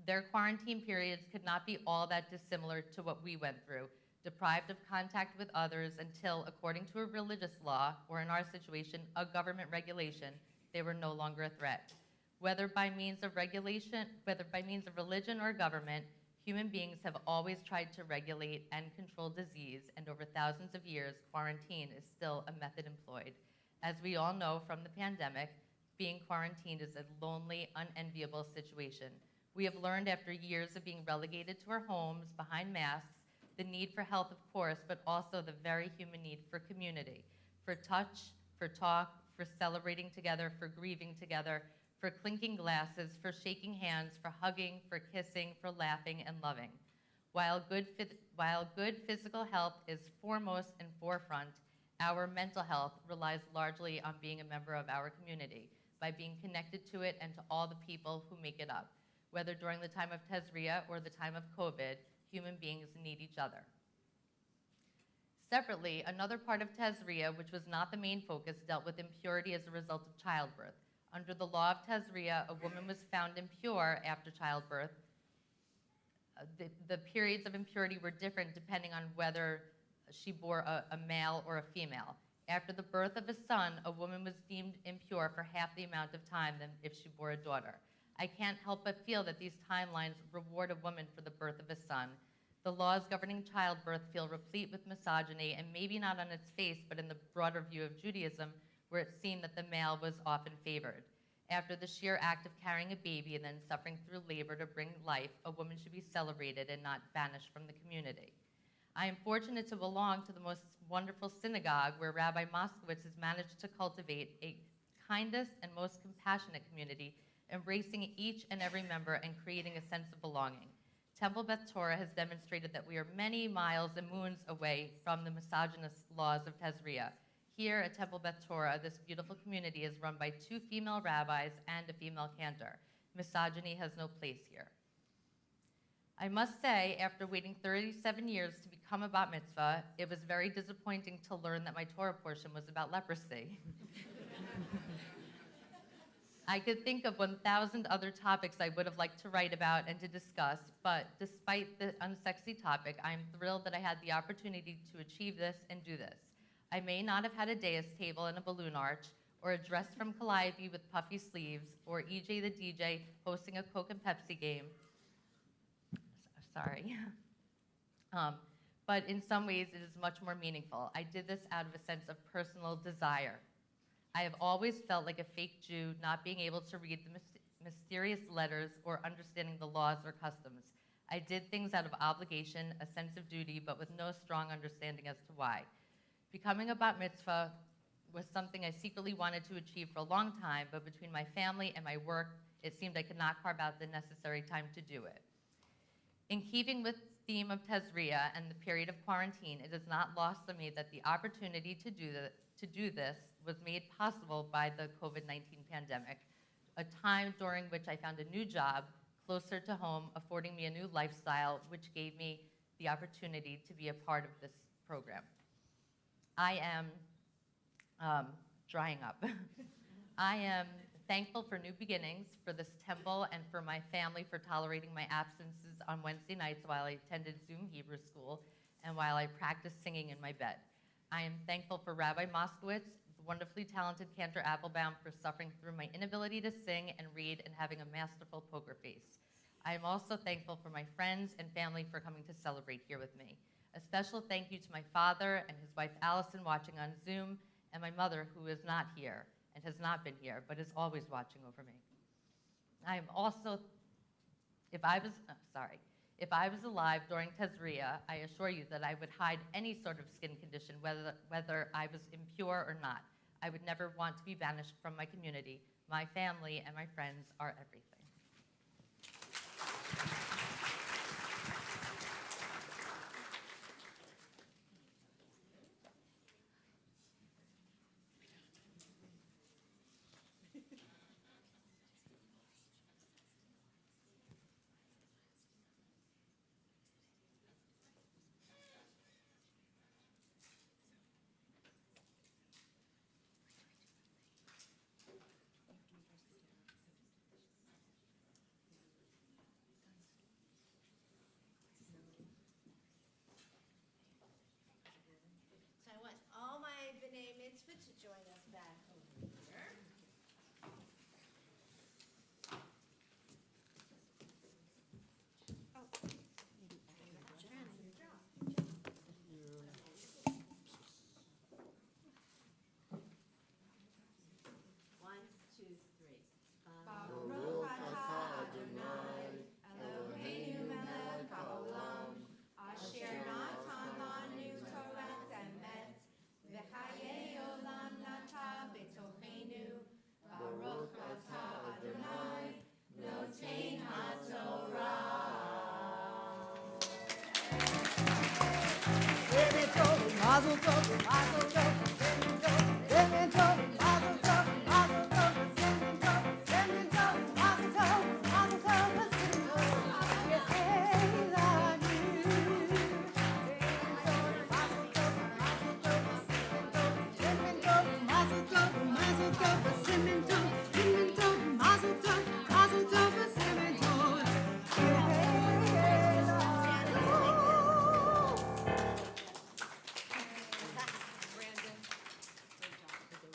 S14: Their quarantine periods could not be all that dissimilar to what we went through, deprived of contact with others until, according to a religious law, or in our situation, a government regulation, they were no longer a threat. Whether by means of religion or government, human beings have always tried to regulate and control disease, and over thousands of years, quarantine is still a method employed. As we all know from the pandemic, being quarantined is a lonely, unenviable situation. We have learned after years of being relegated to our homes behind masks, the need for health, of course, but also the very human need for community, for touch, for talk, for celebrating together, for grieving together, for clinking glasses, for shaking hands, for hugging, for kissing, for laughing and loving. While good physical health is foremost and forefront, our mental health relies largely on being a member of our community, by being connected to it and to all the people who make it up. Whether during the time of Tezria or the time of COVID, human beings need each other. Separately, another part of Tezria, which was not the main focus, dealt with impurity as a result of childbirth. Under the law of Tezria, a woman was found impure after childbirth. The periods of impurity were different depending on whether she bore a male or a female. After the birth of a son, a woman was deemed impure for half the amount of time than if she bore a daughter. I can't help but feel that these timelines reward a woman for the birth of a son. The laws governing childbirth feel replete with misogyny, and maybe not on its face, but in the broader view of Judaism, where it's seen that the male was often favored. After the sheer act of carrying a baby and then suffering through labor to bring life, a woman should be celebrated and not banished from the community. I am fortunate to belong to the most wonderful synagogue where Rabbi Moskowitz has managed to cultivate a kindest and most compassionate community, embracing each and every member and creating a sense of belonging. Temple Beth Torah has demonstrated that we are many miles and moons away from the misogynist laws of Tezria. Here at Temple Beth Torah, this beautiful community is run by 2 female rabbis and a female cantor. Misogyny has no place here. I must say, after waiting 37 years to become a bat mitzvah, it was very disappointing to learn that my Torah portion was about leprosy. I could think of 1,000 other topics I would have liked to write about and to discuss, but despite the unsexy topic, I am thrilled that I had the opportunity to achieve this and do this. I may not have had a dais table and a balloon arch, or a dress from Calliope with puffy sleeves, or EJ the DJ hosting a Coke and Pepsi game. Sorry. But in some ways, it is much more meaningful. I did this out of a sense of personal desire. I have always felt like a fake Jew, not being able to read the mysterious letters or understanding the laws or customs. I did things out of obligation, a sense of duty, but with no strong understanding as to why. Becoming a bat mitzvah was something I secretly wanted to achieve for a long time, but between my family and my work, it seemed I could not carve out the necessary time to do it. In keeping with the theme of Tezria and the period of quarantine, it is not lost on me that the opportunity to do this was made possible by the COVID-19 pandemic, a time during which I found a new job closer to home, affording me a new lifestyle, which gave me the opportunity to be a part of this program. I am drying up. I am thankful for new beginnings, for this temple, and for my family for tolerating my absences on Wednesday nights while I attended Zoom Hebrew school and while I practiced singing in my bed. I am thankful for Rabbi Moskowitz, the wonderfully talented Cantor Appelbaum, for suffering through my inability to sing and read and having a masterful poker face. I am also thankful for my friends and family for coming to celebrate here with me. A special thank you to my father and his wife Allison watching on Zoom, and my mother who is not here and has not been here, but is always watching over me. I am also, if I was alive during Tezria, I assure you that I would hide any sort of skin condition, whether I was impure or not. I would never want to be banished from my community. My family and my friends are everything.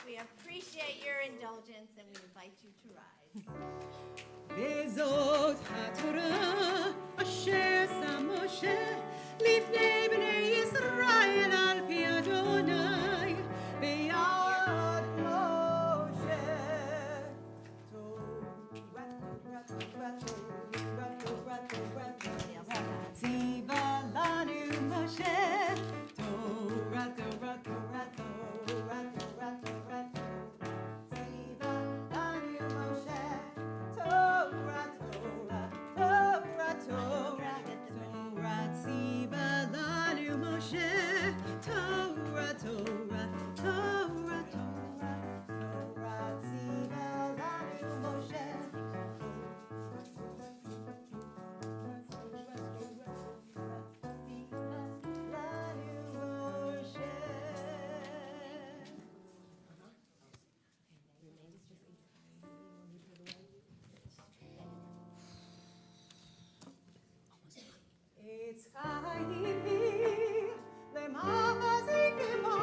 S1: We appreciate your indulgence and we invite you to rise.
S10: בזאת התורה אשר שם משה לפני בני ישראל על פי אדוני ביד משה. ציווה לנו משה תורה תורה תורה תורה תורה תורה ציווה לנו משה Torah, Torah, Torah, Torah, Torah, ציווה לנו משה. Torah, Torah, Torah, Torah, Torah, ציווה לנו משה. It's Chayim lemazikima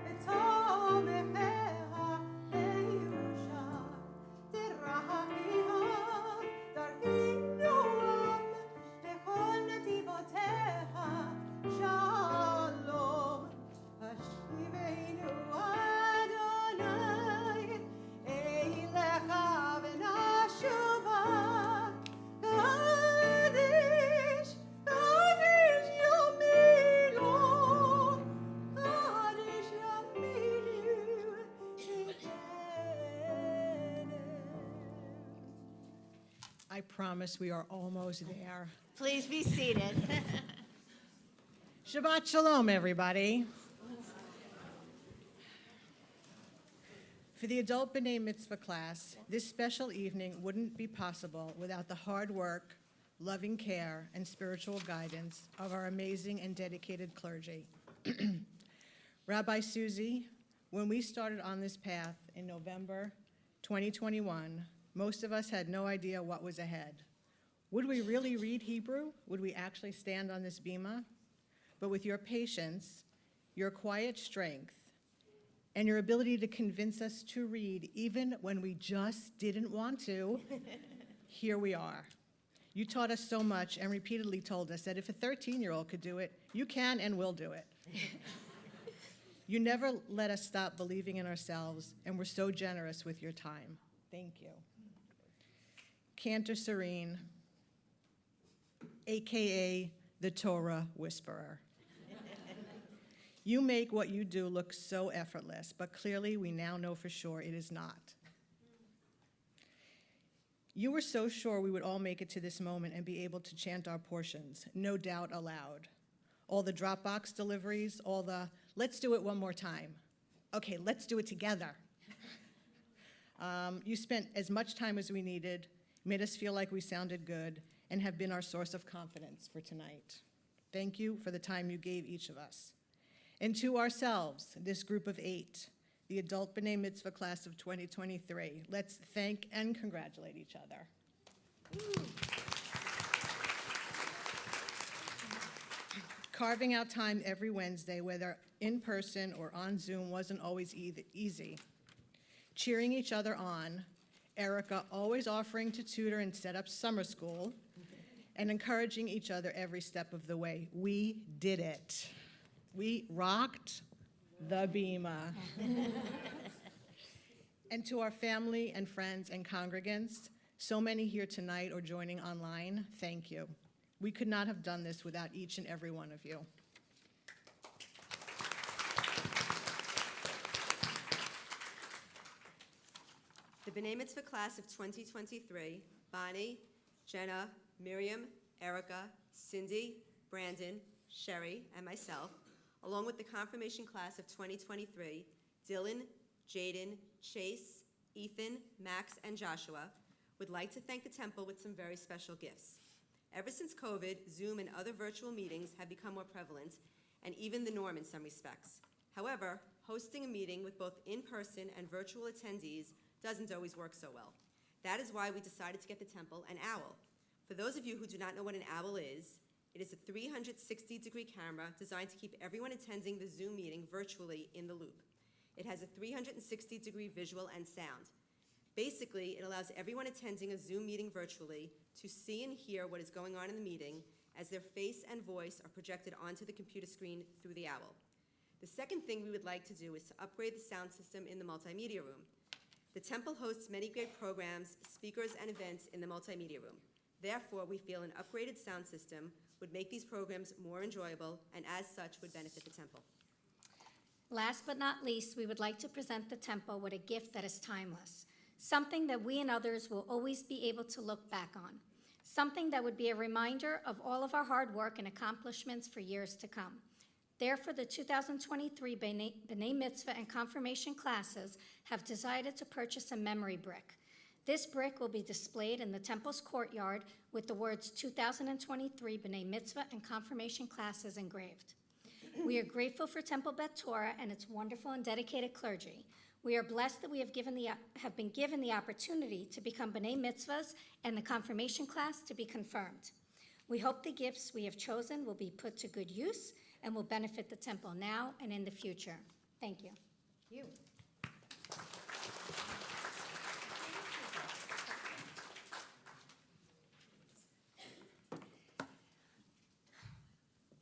S10: etomecha leirusha terahiha darhinoam lechol nativotecha shalom hashivenu Adonai eilecha v'nashuva Kadesh Kadesh Yaminu Kadesh Yaminu I promise we are almost there.
S1: Please be seated.
S10: Shabbat Shalom, everybody. For the adult B'nai Mitzvah class, this special evening wouldn't be possible without the hard work, loving care, and spiritual guidance of our amazing and dedicated clergy. Rabbi Susie, when we started on this path in November 2021, most of us had no idea what was ahead. Would we really read Hebrew? Would we actually stand on this bima? But with your patience, your quiet strength, and your ability to convince us to read even when we just didn't want to, here we are. You taught us so much and repeatedly told us that if a 13-year-old could do it, you can and will do it. You never let us stop believing in ourselves, and were so generous with your time. Thank you. Cantor Sarene, AKA the Torah Whisperer. You make what you do look so effortless, but clearly we now know for sure it is not. You were so sure we would all make it to this moment and be able to chant our portions, no doubt aloud. All the Dropbox deliveries, all the, let's do it one more time. Okay, let's do it together. You spent as much time as we needed, made us feel like we sounded good, and have been our source of confidence for tonight. Thank you for the time you gave each of us. And to ourselves, this group of 8, the adult B'nai Mitzvah class of 2023, let's thank and congratulate each other. Carving out time every Wednesday, whether in person or on Zoom, wasn't always easy. Cheering each other on, Erica always offering to tutor and set up summer school, and encouraging each other every step of the way. We did it. We rocked the bima. And to our family and friends and congregants, so many here tonight or joining online, thank you. We could not have done this without each and every one of you.
S12: The B'nai Mitzvah class of 2023, Bonnie, Jenna, Miriam, Erica, Cindy, Brandon, Sherry, and myself, along with the confirmation class of 2023, Dylan, Jaden, Chase, Ethan, Max, and Joshua, would like to thank the temple with some very special gifts. Ever since COVID, Zoom and other virtual meetings have become more prevalent and even the norm in some respects. However, hosting a meeting with both in-person and virtual attendees doesn't always work so well. That is why we decided to get the temple an owl. For those of you who do not know what an owl is, it is a 360-degree camera designed to keep everyone attending the Zoom meeting virtually in the loop. It has a 360-degree visual and sound. Basically, it allows everyone attending a Zoom meeting virtually to see and hear what is going on in the meeting as their face and voice are projected onto the computer screen through the owl. The second thing we would like to do is to upgrade the sound system in the multimedia room. The temple hosts many great programs, speakers, and events in the multimedia room. Therefore, we feel an upgraded sound system would make these programs more enjoyable and as such would benefit the temple.
S7: Last but not least, we would like to present the temple with a gift that is timeless, something that we and others will always be able to look back on, something that would be a reminder of all of our hard work and accomplishments for years to come. Therefore, the 2023 B'nai Mitzvah and confirmation classes have decided to purchase a memory brick. This brick will be displayed in the temple's courtyard with the words 2023 B'nai Mitzvah and confirmation classes engraved. We are grateful for Temple Bet Torah and its wonderful and dedicated clergy. We are blessed that we have been given the opportunity to become B'nai Mitzvahs and the confirmation class to be confirmed. We hope the gifts we have chosen will be put to good use and will benefit the temple now and in the future. Thank you.
S1: You.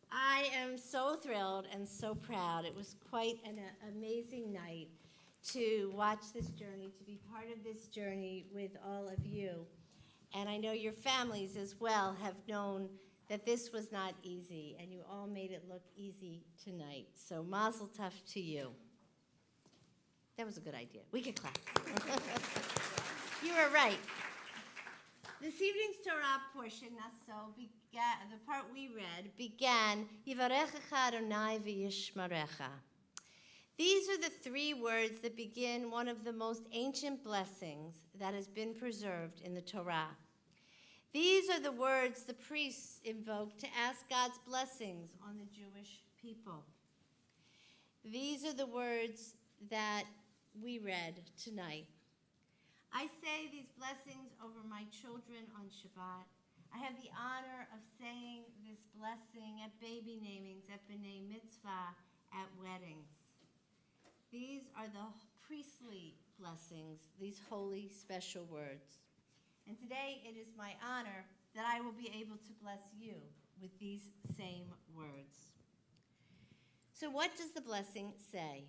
S1: I am so thrilled and so proud. It was quite an amazing night to watch this journey, to be part of this journey with all of you. And I know your families as well have known that this was not easy, and you all made it look easy tonight. So mazel tov to you. That was a good idea. We could clap. You were right. This evening's Torah portion, the part we read, began, Yivarechecha Adonai v'yishmarecha. These are the three words that begin one of the most ancient blessings that has been preserved in the Torah. These are the words the priests invoke to ask God's blessings on the Jewish people. These are the words that we read tonight. I say these blessings over my children on Shabbat. I have the honor of saying this blessing at baby namings, at B'nai Mitzvah, at weddings. These are the priestly blessings, these holy, special words. And today it is my honor that I will be able to bless you with these same words. So what does the blessing say?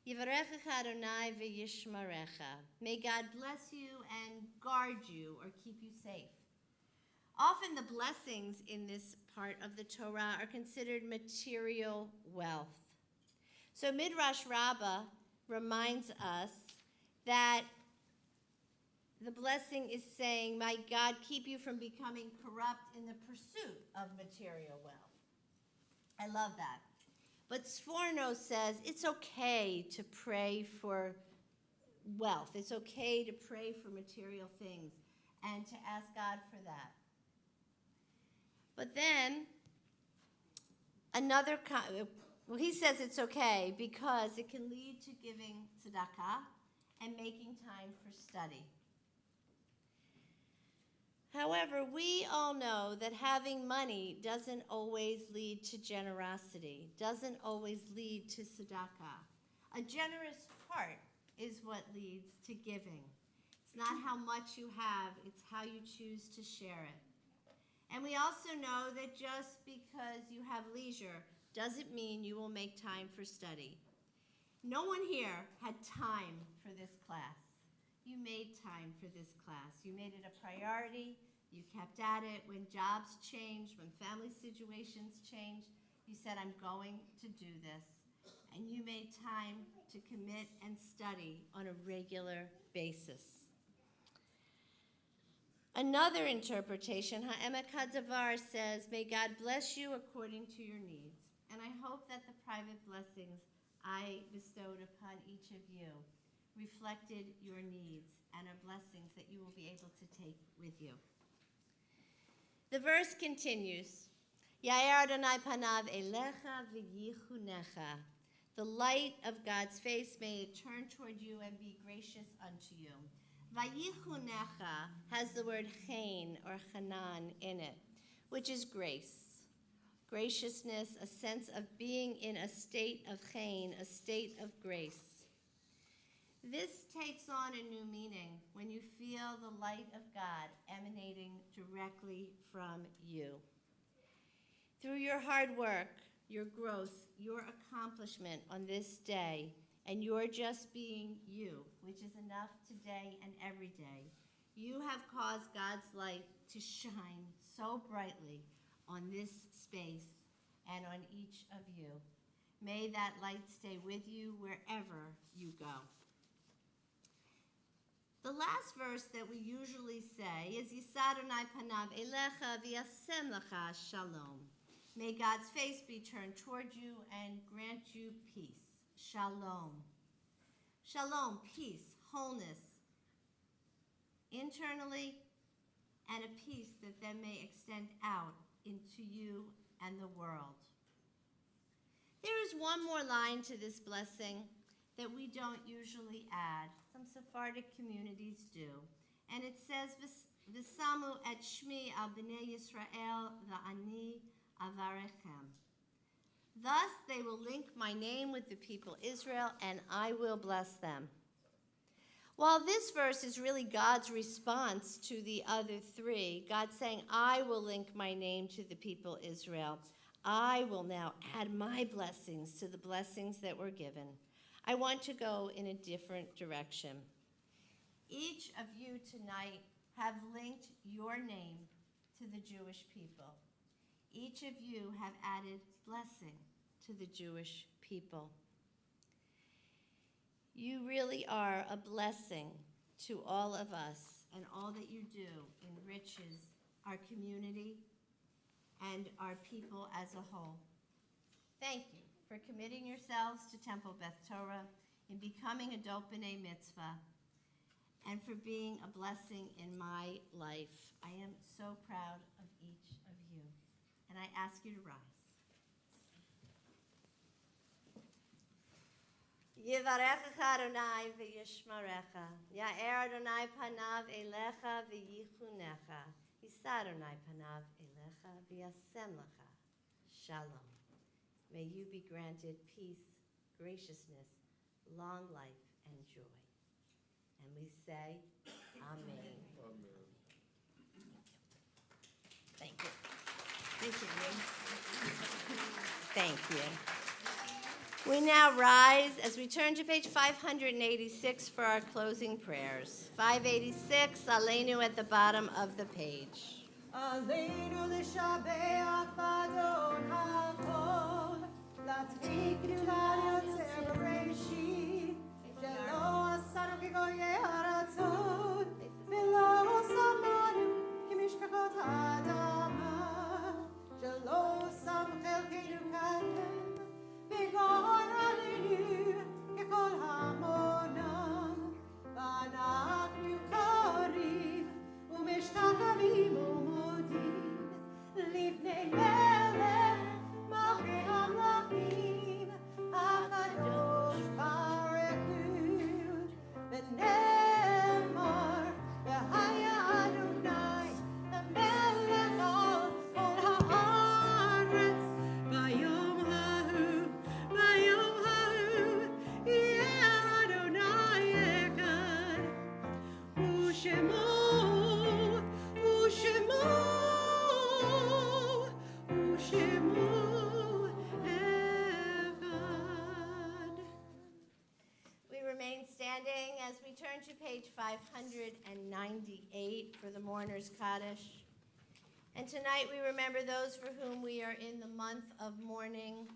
S1: Yivarechecha Adonai v'yishmarecha. May God bless you and guard you or keep you safe. Often the blessings in this part of the Torah are considered material wealth. So Midrash Rabbah reminds us that the blessing is saying, "My God, keep you from becoming corrupt in the pursuit of material wealth." I love that. But Sforno says it's okay to pray for wealth. It's okay to pray for material things and to ask God for that. But then he says it's okay because it can lead to giving tzedakah and making time for study. However, we all know that having money doesn't always lead to generosity, doesn't always lead to tzedakah. A generous heart is what leads to giving. It's not how much you have, it's how you choose to share it. And we also know that just because you have leisure doesn't mean you will make time for study. No one here had time for this class. You made time for this class. You made it a priority. You kept at it. When jobs changed, when family situations changed, you said, I'm going to do this. And you made time to commit and study on a regular basis. Another interpretation, Ha'emek HaDavar says, may God bless you according to your needs. and I hope that the private blessings I bestowed upon each of you reflected your needs and are blessings that you will be able to take with you. The verse continues, Yair Adonai panav elecha v'yichunecha. The light of God's face may it turn toward you and be gracious unto you. Vayichunecha has the word chen or chanan in it, which is grace, graciousness, a sense of being in a state of chen, a state of grace. This takes on a new meaning when you feel the light of God emanating directly from you. Through your hard work, your growth, your accomplishment on this day, and your just being you, which is enough today and every day, you have caused God's light to shine so brightly on this space and on each of you. May that light stay with you wherever you go. The last verse that we usually say is Yisad Adonai panav elecha v'yasem lecha shalom. May God's face be turned toward you and grant you peace. Shalom. Shalom, peace, wholeness, internally, and a peace that then may extend out into you and the world. There is one more line to this blessing that we don't usually add. Some Sephardic communities do. And it says, V'samu et shmi al b'nei Yisrael v'ani avarechem. Thus they will link my name with the people Israel, and I will bless them. While this verse is really God's response to the other three, God saying, I will link my name to the people Israel. I will now add my blessings to the blessings that were given. I want to go in a different direction. Each of you tonight have linked your name to the Jewish people. Each of you have added blessing to the Jewish people. You really are a blessing to all of us, and all that you do enriches our community and our people as a whole. Thank you for committing yourselves to Temple Beth Torah, in becoming a Dot B'nai Mitzvah, and for being a blessing in my life. I am so proud of each of you, and I ask you to rise. Yivarechecha Adonai v'yishmarecha, Ya'er Adonai panav elecha v'yichunecha, Yisad Adonai panav elecha v'yasem lecha, Shalom. May you be granted peace, graciousness, long life, and joy. And we say, Amen.
S8: Amen.
S1: Thank you. Thank you. Thank you. We now rise as we turn to page 586 for our closing prayers. 586, Aleinu at the bottom of the page.
S2: Aleinu l'shabeach v'adon ha'kol, l'tzik gdula yotzer b'reishit, shelo asanu k'goyei haratzon, v'lo samanu k'mishpachot ha'adama, shelo sam chelkeinu katem, v'gor aleinu k'kol ha'monam, v'anachnu korim, u'mishtachavim לפני מלך מלכי המלכים הקדוש ברוך הוא ונאמר והיה אדוני המלך על כל הארץ ביום ההוא יהיה אדוני אחד ושמו
S1: Standing as we turn to page 598 for the Mourner's Kaddish. And tonight we remember those for whom we are in the month of mourning.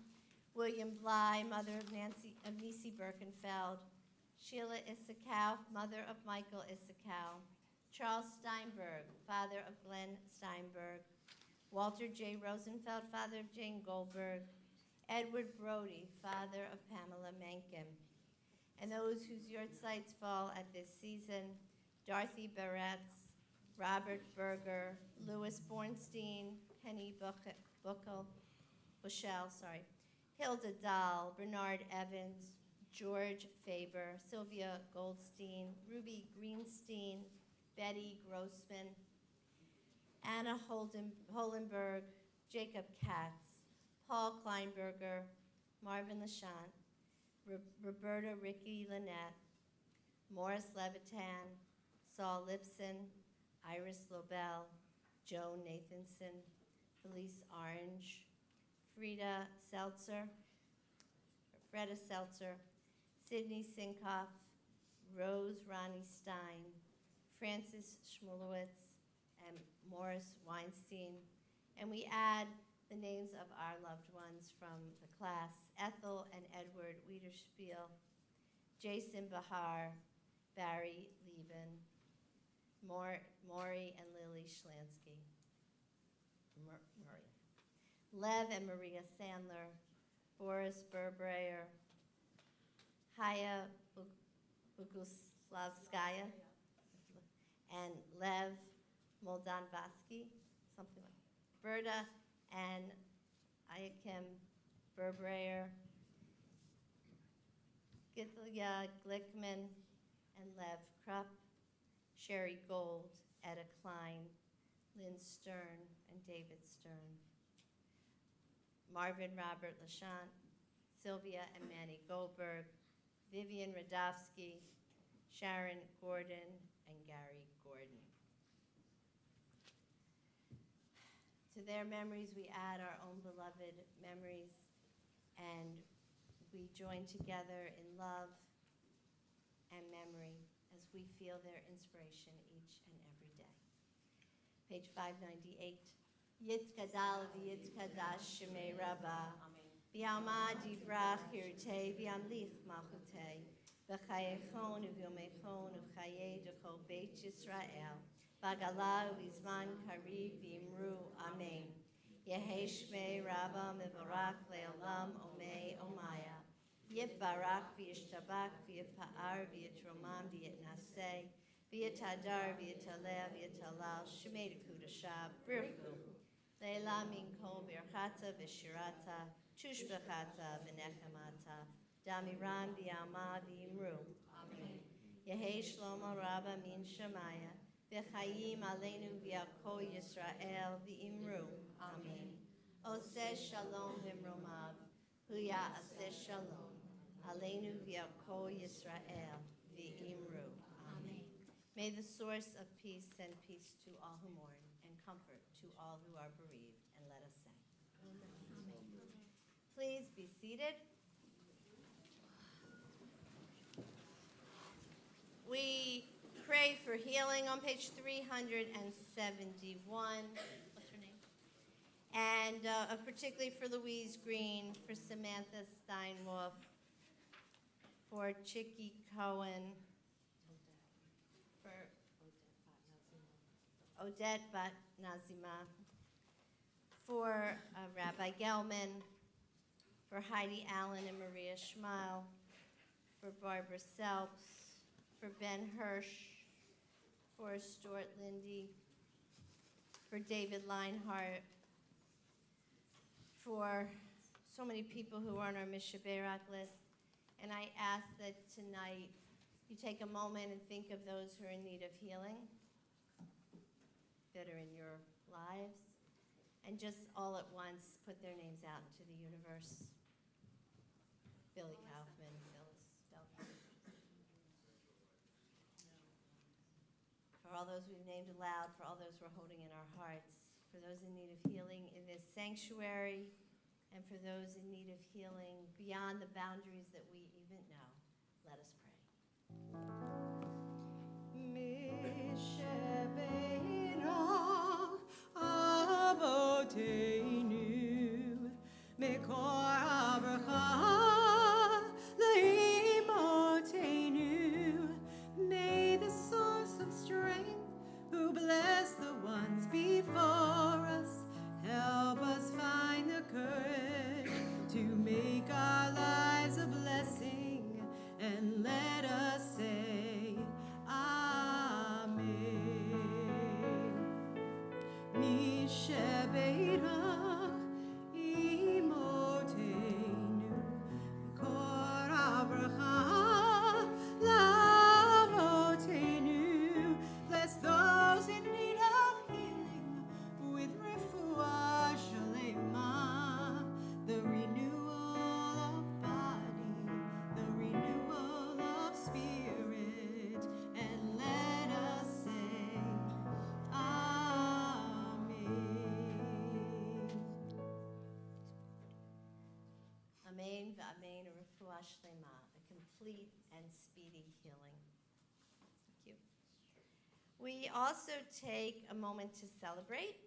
S1: William Bly, mother of Nisi Birkenfeld. Sheila Issakow, mother of Michael Issakow. Charles Steinberg, father of Glenn Steinberg. Walter J. Rosenfeld, father of Jane Goldberg. Edward Brody, father of Pamela Menken. And those whose yahrzeits fall at this season, Dorothy Barretts, Robert Berger, Louis Bornstein, Penny Bushell, Hilda Dahl, Bernard Evans, George Faber, Sylvia Goldstein, Ruby Greenstein, Betty Grossman, Anna Holenberg, Jacob Katz, Paul Kleinberger, Marvin Lachant, Roberta Ricky Lynette, Morris Levitan, Saul Lipson, Iris Lobel, Joan Nathanson, Felice Orange, Freda Seltzer, Sydney Sinkoff, Rose Ronnie Stein, Francis Schmulowitz, and Morris Weinstein. And we add the names of our loved ones from the class: Ethel and Edward Wiederspiel, Jason Bahar, Barry Leben, Maury and Lily Schlansky, Lev and Maria Sandler, Boris Burbreyer, Haya Boguslavskaya, and Lev Moldanvatsky, something like that. Berta and Ayakim Burbreyer, Gitlia Glickman and Lev Krupp, Sherry Gold, Etta Klein, Lynn Stern and David Stern, Marvin Robert Lachant, Sylvia and Manny Goldberg, Vivian Radofsky, Sharon Gordon, and Gary Gordon. To their memories, we add our own beloved memories, and we join together in love and memory as we feel their inspiration each and every day. Page 598. Yitkadal v'yitkadash shemei Rabba, v'yalma divrach hirtei v'yamlich malchutei, v'chayechon v'yomechon v'chayei d'chol beit Yisrael, v'gala v'zman kariv v'imru amen. Yehi shmei Rabba mevarach le'olam omei omaya, yitbarach v'yishtabach v'yipa'ar v'yitromam v'yitnaseh, v'yitadar v'yitaleh v'yitalal shmei d'kudashah birchu. Leila min kol birchata v'shirata, tushbechata v'nechemata, damiran v'yama v'imru. Amen. Yehi shlomo Rabba min Shemaya, v'chayim aleinu v'yakol Yisrael v'imru. Amen. Oseh shalom v'mromav, huya aseh shalom, aleinu v'yakol Yisrael v'imru. Amen. May the source of peace send peace to all who mourn, and comfort to all who are bereaved, and let us say. Amen. Please be seated. We pray for healing on page 371. What's her name? And particularly for Louise Green, for Samantha Steinwolf, for Chicky Cohen, for Odette Bat Nazima, for Rabbi Gelman, for Heidi Allen and Maria Schmeil, for Barbara Selps, for Ben Hirsch, for Stuart Lindy, for David Leinhart, for so many people who are on our Mishaberak list. And I ask that tonight you take a moment and think of those who are in need of healing, that are in your lives, and just all at once put their names out into the universe. Billy Kaufman, Phyllis Belkin. For all those we've named aloud, for all those we're holding in our hearts, for those in need of healing in this sanctuary, and for those in need of healing beyond the boundaries that we even know, let us pray.
S2: Avotenu, Mekor Abracha, Leimotenu. May the source of strength, who bless the ones before us, help us find the courage to
S1: v'amen refuah shlema, a complete and speedy healing. Thank you. We also take a moment to celebrate.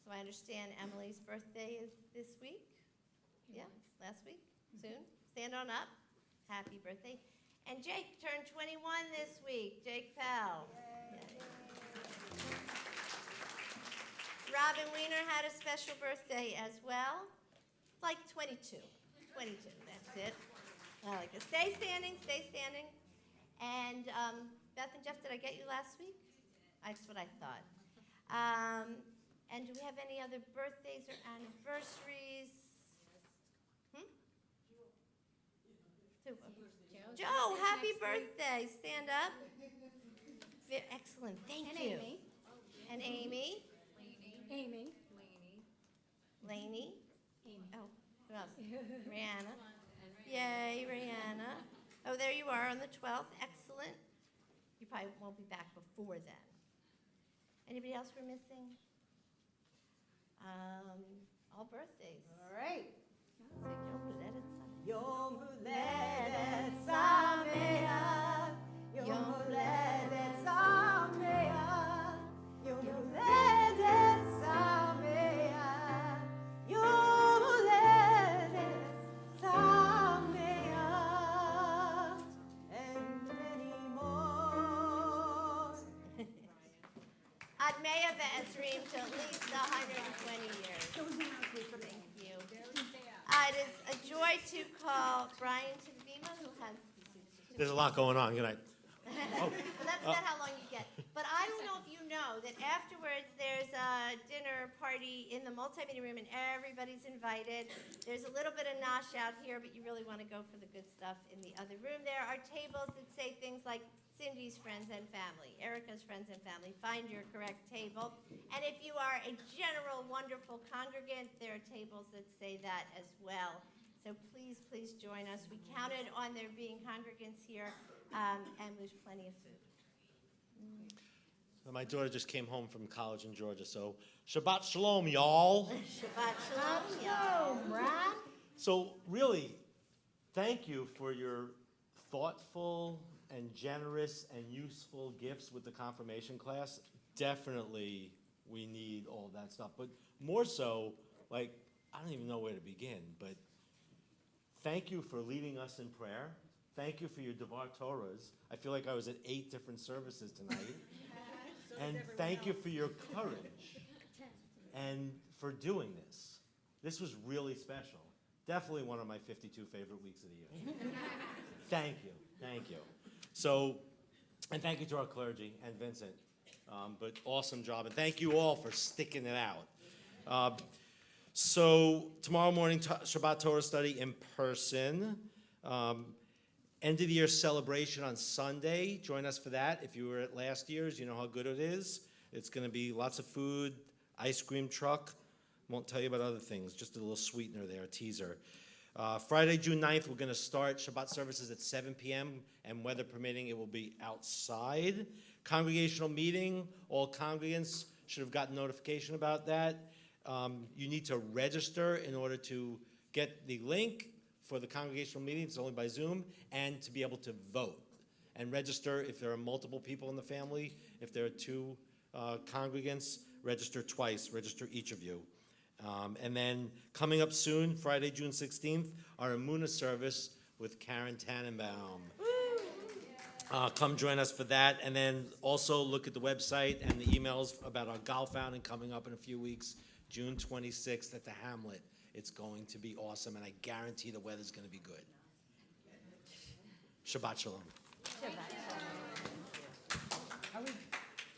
S1: So I understand Emily's birthday is this week? Yeah, last week, soon. Stand on up. Happy birthday. And Jake turned 21 this week. Jake Pell. Yay. Robin Weiner had a special birthday as well. Like 22. 22, that's it. I like it. Stay standing, stay standing. And Beth and Jeff, did I get you last week? That's what I thought. And do we have any other birthdays or anniversaries? Joe, happy birthday. Stand up. Excellent, thank you.
S7: Amy.
S1: And Amy.
S7: Amy.
S1: Lainey. Oh, who else? Rihanna. Yay, Rihanna. Oh, there you are on the 12th. Excellent. You probably won't be back before then. Anybody else we're missing? All birthdays.
S2: All right.
S1: Yom
S2: Huledet Sameach, Yom Huledet Sameach, Yom Huledet Sameach, Yom Huledet Sameach, and many more.
S1: Ad Mea Ve'ezrim to at least 120 years. Thank you. It is a joy to call Brian to the bima, who has...
S6: There's a lot going on. Good night.
S1: Well, that's not how long you get. But I don't know if you know that afterwards there's a dinner party in the multi-meeting room and everybody's invited. There's a little bit of nosh out here, but you really want to go for the good stuff in the other room. There are tables that say things like Cindy's friends and family, Erica's friends and family. Find your correct table. And if you are a general, wonderful congregant, there are tables that say that as well. So please, please join us. We counted on there being congregants here, and there's plenty of food.
S6: So my daughter just came home from college in Georgia, so Shabbat Shalom, y'all.
S1: Shabbat Shalom, y'all.
S2: Brad?
S6: So really, thank you for your thoughtful and generous and useful gifts with the confirmation class. Definitely, we need all that stuff. But more so, like, I don't even know where to begin, but thank you for leading us in prayer. Thank you for your Devar Torahs. I feel like I was at 8 different services tonight. And thank you for your courage and for doing this. This was really special. Definitely one of my 52 favorite weeks of the year. Thank you. Thank you. So, and thank you to our clergy and Vincent. But awesome job. And thank you all for sticking it out. So tomorrow morning, Shabbat Torah study in person. End of the year celebration on Sunday. Join us for that. If you were at last year's, you know how good it is. It's going to be lots of food, ice cream truck. Won't tell you about other things. Just a little sweetener there, a teaser. Friday, June 9th, we're going to start Shabbat services at 7 p.m. and weather permitting, it will be outside. Congregational meeting. All congregants should have gotten notification about that. You need to register in order to get the link for the congregational meeting. It's only by Zoom, and to be able to vote. And register if there are multiple people in the family. If there are 2 congregants, register twice. Register each of you. And then coming up soon, Friday, June 16th, our Emunah service with Karen Tannenbaum. Come join us for that. And then also look at the website and the emails about our golf outing coming up in a few weeks, June 26th at the Hamlet. It's going to be awesome, and I guarantee the weather's going to be good. Shabbat Shalom.
S2: Shabbat Shalom. Are we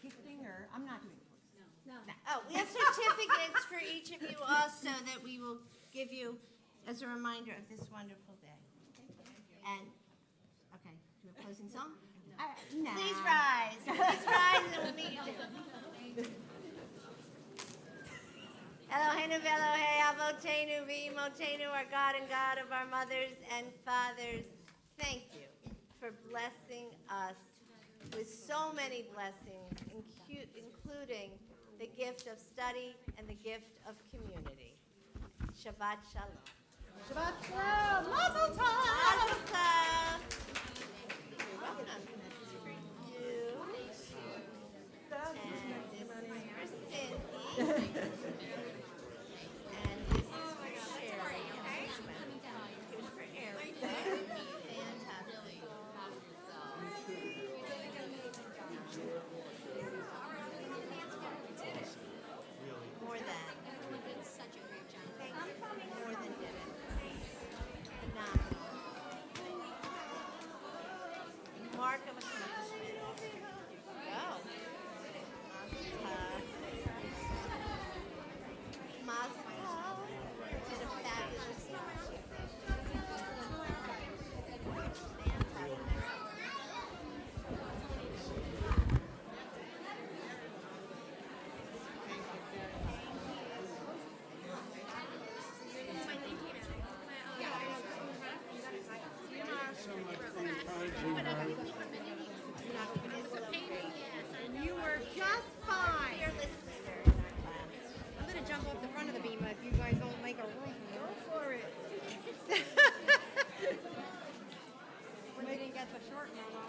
S2: gifting or, I'm not doing it.
S1: No. Oh, we have certificates for each of you also that we will give you as a reminder of this wonderful day. And, okay, do a closing song?
S2: No.
S1: Please rise. Please rise and we'll meet you there. Eloheinu v'Elohei Avotenu v'Imotenu, our God and God of our mothers and fathers, thank you for blessing us with so many blessings, including the gift of study and the gift of community. Shabbat Shalom.
S2: Shabbat shalom. Mazel tov.
S1: Mazel tov. You're welcome. For you. And this is for Cindy. And this is for Sherry. Here's for Eric. Fantastic. More than. You did such a great job. Thank you. More than did it. Phenomenal. Mark of accomplishment. Go. Mazel tov. Did a fabulous job.
S2: You were just fine.
S1: Fearless leader in our class.
S2: I'm gonna jump off the front of the beam if you guys don't make a room. Go for it. When they didn't get the short memo.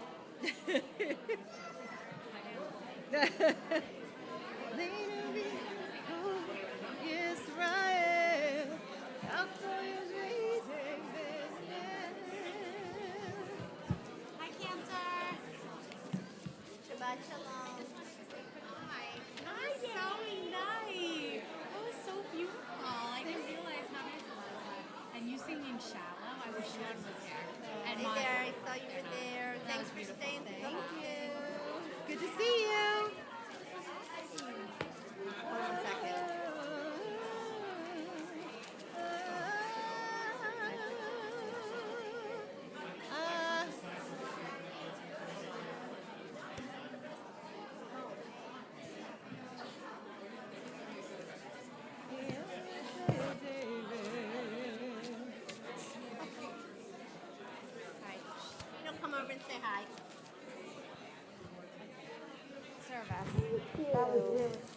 S2: Israel,
S1: Hi, Cantor. Shabbat shalom.
S15: Hi. So nice. That was so beautiful. I didn't realize how nice it was. And you singing Shallow, I wish Sean was here. And
S1: Hey there, I saw you were there. Thanks for staying. Thank you.
S2: good to see you.
S1: Hold on a second. Hi. You don't come over and say hi.
S2: Service. That was it.